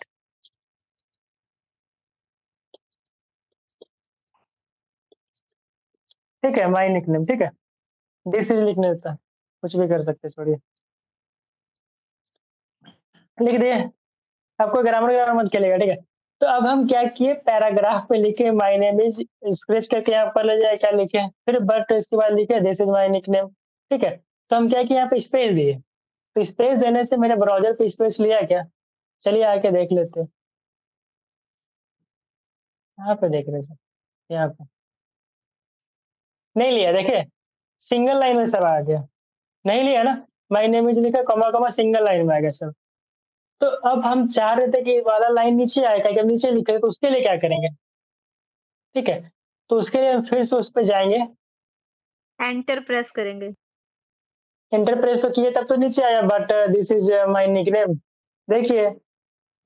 ठीक है, माई निकनेम, ठीक है। दिस इज लिखने देता है, कुछ भी कर सकते हैं, छोड़िए, लिख दिए। आपको ग्रामर ग्रामर मत खेलेगा, ठीक है। तो अब हम क्या किए, पैराग्राफ पे लिखे माय नेम इज, स्क्रैच करके यहाँ पर ले जाए क्या लिखे, फिर बट इसके बाद लिखे दिस इज माय निकनेम, ठीक है। तो हम क्या किए, यहाँ पे स्पेस दिए, तो स्पेस देने से मेरे ब्राउजर पे स्पेस लिया क्या? चलिए आके देख लेते हैं। यहाँ पे देख रहे थे, यहाँ पे नहीं लिया, देखिए सिंगल लाइन में सब आ गया, नहीं लिया ना, माय नेम इज लिखा कॉमा कॉमा सिंगल लाइन में आ गया सब। तो अब हम चाह रहे थे कि वाला लाइन नीचे आएगा, कि हम नीचे लिखे तो उसके लिए क्या करेंगे, ठीक है, तो उसके लिए हम फिर से उस पर जाएंगे, एंटर प्रेस करेंगे। एंटर प्रेस तो किए तब तो नीचे आया, but this is my nickname, देखिए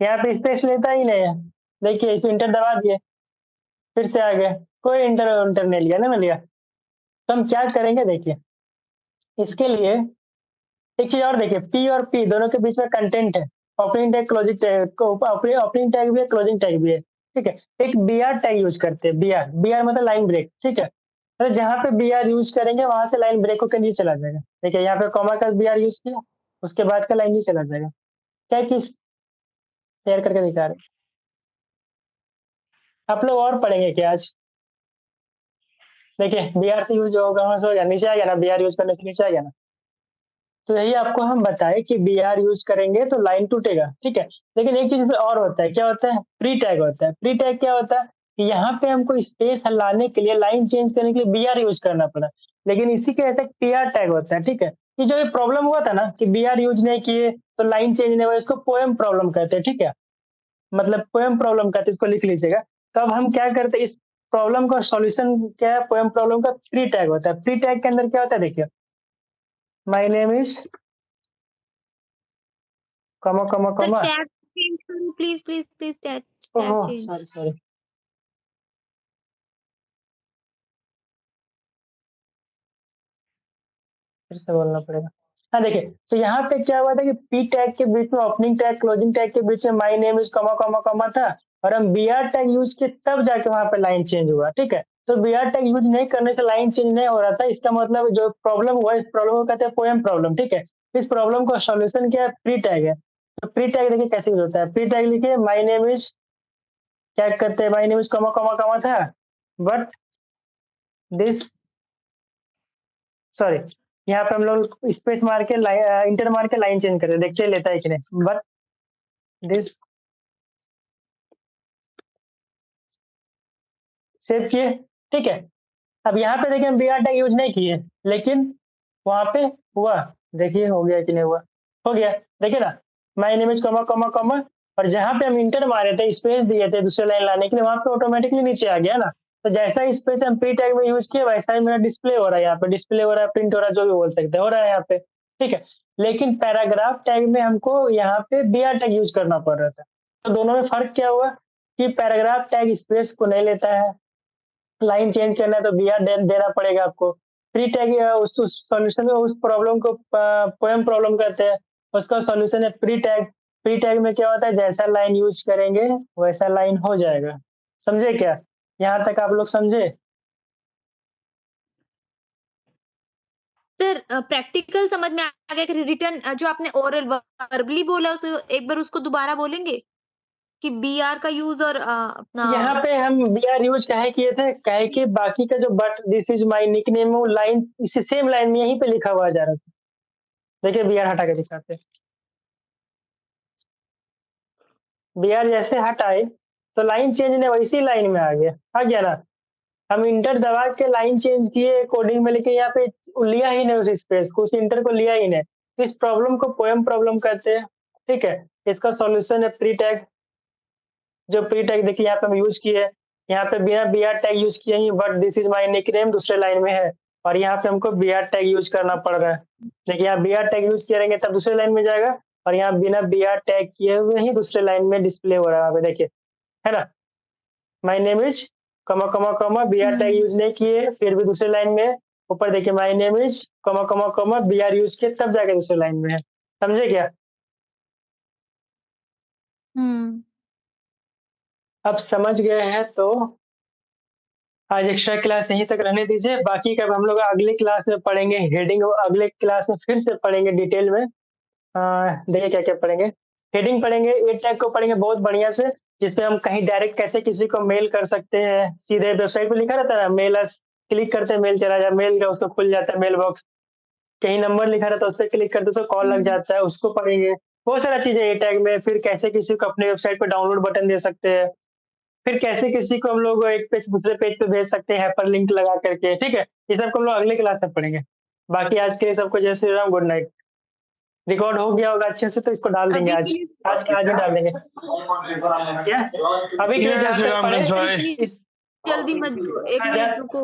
यहाँ पे स्पेस लेता ही नहीं है, देखिए इसको इंटर दबा दिए, फिर से आ गया, कोई इंटर नहीं लिया ना, मैं लिया। तो हम क्या करेंगे, देखिए इसके लिए एक चीज और देखिए, पी और पी दोनों के बीच में कंटेंट है, opening tag closing tag, opening tag भी है, क्लोजिंग टैग भी है, ठीक है। एक बी आर टैग यूज करते हैं, बी आर मतलब लाइन ब्रेक, ठीक है। तो जहाँ पे बी आर यूज करेंगे वहां से लाइन ब्रेक होकर नीचे चला जाएगा, देखिए यहाँ पे कॉमा का बी आर यूज किया, उसके बाद का लाइन नीचे चला जाएगा। क्या चीज शेयर करके दिखा रहे, आप लोग और पढ़ेंगे क्या आज, देखिए बी आर से यूज होगा, वहां से हो गया, नीचे आ गया ना, बी आर यूज करने से नीचे आ गया ना। तो यही आपको हम बताए कि बी आर यूज करेंगे तो लाइन टूटेगा, ठीक है। लेकिन एक चीज और होता है, क्या होता है, प्री टैग होता है। प्री टैग क्या होता है कि यहाँ पे हमको स्पेस हटाने के लिए, लाइन चेंज करने के लिए बी आर यूज करना पड़ा, लेकिन इसी के ऐसा पी आर टैग होता है, ठीक है। ये जो प्रॉब्लम हुआ था ना कि बी आर यूज नहीं किए तो लाइन चेंज नहीं हुआ, इसको पोएम प्रॉब्लम कहते हैं, ठीक है, मतलब पोएम प्रॉब्लम कहते हैं, इसको लिख लीजिएगा। तो अब हम क्या करते हैं, इस प्रॉब्लम का सॉल्यूशन क्या है, पोएम प्रॉब्लम का प्री टैग होता है। प्री टैग के अंदर क्या होता है, देखिए my name is comma comma sir comma, tag change करो प्लीज प्लीज प्लीज, टैग ओहो चेंज। सॉरी सॉरी, फिर से बोलना पड़ेगा। हाँ देखिए, तो यहाँ पे क्या हुआ था कि पी टैग के बीच में, ओपनिंग टैग क्लोजिंग टैग के बीच में my name is comma comma comma था, और हम बी आर टैग यूज किए तब जाके वहां पे लाइन चेंज हुआ, ठीक है। तो बी आर टैग यूज नहीं करने से लाइन चेंज नहीं हो रहा था, इसका मतलब जो प्रॉब्लम हुआ, इस प्रॉब्लम को कहते हैं पोएम प्रॉब्लम, ठीक है। इस प्रॉब्लम का सॉल्यूशन क्या है, प्री टैग है। तो प्री टैग देखिए कैसे यूज होता है, प्री टैग लिखिए माय नेम इज, क्या करते हैं, my name is comma comma comma था, बट दिस, सॉरी, यहाँ पे हम लोग स्पेस मार के इंटर मार के लाइन चेंज करते, देखिए लेता है कि नहीं, बट दिस, सेव किए, ठीक है। अब यहाँ पे देखिए हम बी आर टैग यूज नहीं किए, लेकिन वहां पे हुआ, देखिए हो गया कि नहीं हुआ, हो गया, देखिए ना, my name is comma comma comma, और जहाँ पे हम इंटर मारे थे, स्पेस दिए थे दूसरे लाइन लाने के लिए, वहां पे ऑटोमेटिकली नीचे आ गया ना। तो जैसा स्पेस हम प्री टैग में यूज किए, वैसा ही मेरा डिस्प्ले हो रहा है, यहाँ पे डिस्प्ले हो रहा है, प्रिंट हो रहा है, जो भी बोल सकते हो रहा है यहाँ पे, ठीक है। लेकिन पैराग्राफ टैग में हमको यहाँ पे बी आर टैग यूज करना पड़ रहा था। तो दोनों में फर्क क्या हुआ कि पैराग्राफ टैग स्पेस को नहीं लेता है, लाइन चेंज करना है तो बी आर देना पड़ेगा आपको। प्री टैग उस सॉल्यूशन में, उस प्रॉब्लम को पोएम प्रॉब्लम कहते हैं, उसका सॉल्यूशन है प्री टैग। प्री टैग में क्या होता है, जैसा लाइन यूज करेंगे वैसा लाइन हो जाएगा, समझे क्या, यहाँ तक आप लोग समझे। सर प्रैक्टिकल समझ में आ गया कि रिटर्न जो आपने ओरल वर्बली बोला उसे एक बार उसको दोबारा बोलेंगे कि बी आर का यूज और अपना यहाँ पे हम बी आर यूज काहे किए थे, काहे कि बाकी का जो but this is my nickname, वो लाइन इसी सेम लाइन में यहीं पे लिखा हुआ जा रहा था, देखिए बी आर हटा के दिखाते हैं। बी आर जैसे हटाए तो लाइन चेंज ने वैसी लाइन में आ गया ना। हम इंटर दबा के लाइन चेंज किए कोडिंग में, लेकिन यहाँ पे लिया ही नहीं उस स्पेस को, उस इंटर को लिया ही नहीं। इस प्रॉब्लम को पोएम प्रॉब्लम कहते हैं, ठीक है। इसका सॉल्यूशन है प्री टैग। जो प्री टैग देखिए यहाँ पे हम यूज किए, यहाँ पे बिना बी आर टैग यूज किए ही, but this is my nickname दूसरे लाइन में है, और यहाँ पे हमको बी आर टैग यूज करना पड़ रहा है। लेकिन यहाँ बी आर टैग यूज करेंगे तब दूसरे लाइन में जाएगा, और यहाँ बिना बी आर टैग किए हुए ही दूसरे लाइन में डिस्प्ले हो रहा है, वहाँ पे देखिए, है ना, माय नेम इज कमा कमा कमा, बी आर टैग यूज नहीं किए फिर भी दूसरे लाइन में, ऊपर देखिए माय नेम इज कमा कमा कमा, बी आर यूज किए तब जाके दूसरे लाइन में है, समझे क्या। अब समझ गए हैं तो आज एक्स्ट्रा क्लास यहीं तक रहने दीजिए, बाकी का हम लोग अगले क्लास में पढ़ेंगे हेडिंग, अगले क्लास में फिर से पढ़ेंगे डिटेल में। देखिए क्या क्या पढ़ेंगे, हेडिंग पढ़ेंगे, ए टैग को पढ़ेंगे बहुत बढ़िया से, जिसपे हम कहीं डायरेक्ट कैसे किसी को मेल कर सकते हैं, सीधे वेबसाइट पे लिखा रहता है ना मेल अस, क्लिक करते हैं मेल चला जाए, मेल का उसको खुल जाता है मेल बॉक्स, कहीं नंबर लिखा रहता है उस पर क्लिक करते तो कॉल लग जाता है, उसको पढ़ेंगे। बहुत सारा चीजें ए टैग में, फिर कैसे किसी को अपने वेबसाइट पर डाउनलोड बटन दे सकते हैं, फिर कैसे किसी को हम लोग एक पेज दूसरे पेज पे भेज सकते हैं हाइपरलिंक लगा करके, ठीक है? ये सब को हम लोग अगले क्लास में पढ़ेंगे। बाकी आज के लिए सबको जय Shri Ram, good night. Record हो गया होगा अच्छे से तो इसको डाल देंगे अभी आज के लिए आज के आज ही डाल देंगे। क्या? अभी के लिए जय जहाँ श्री तक राम पढ़े वंश भाई। इतनी इस जल्दी मत एक क्या? मिनट रुको।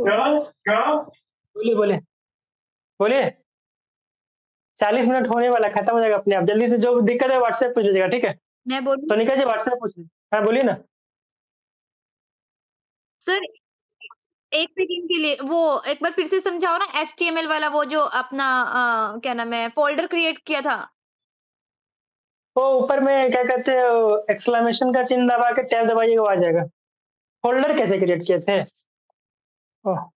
बोलिए बोलिए बोलिए। 40 मिनट होने वाला, खत्म हो जाएगा अपने आप। जल्दी से जो दिक्कत है व्हाट्सएप पूछ लीजिएगा, ठीक है? मैं बोलूँ सोनिका जी व्हाट्सएप पूछ लीजिए। हाँ बोलिए ना। सर, 1 सेकंड के लिए वो एक बार फिर से समझाओ ना, HTML वाला वो जो अपना क्या नाम है फ़ोल्डर क्रिएट किया था। वो ऊपर में क्या कहते हैं एक्सक्लेमेशन का चिन्ह दबा के टैब दबाइएगा, वो आ जाएगा। फोल्डर कैसे क्रिएट किए थे? ओह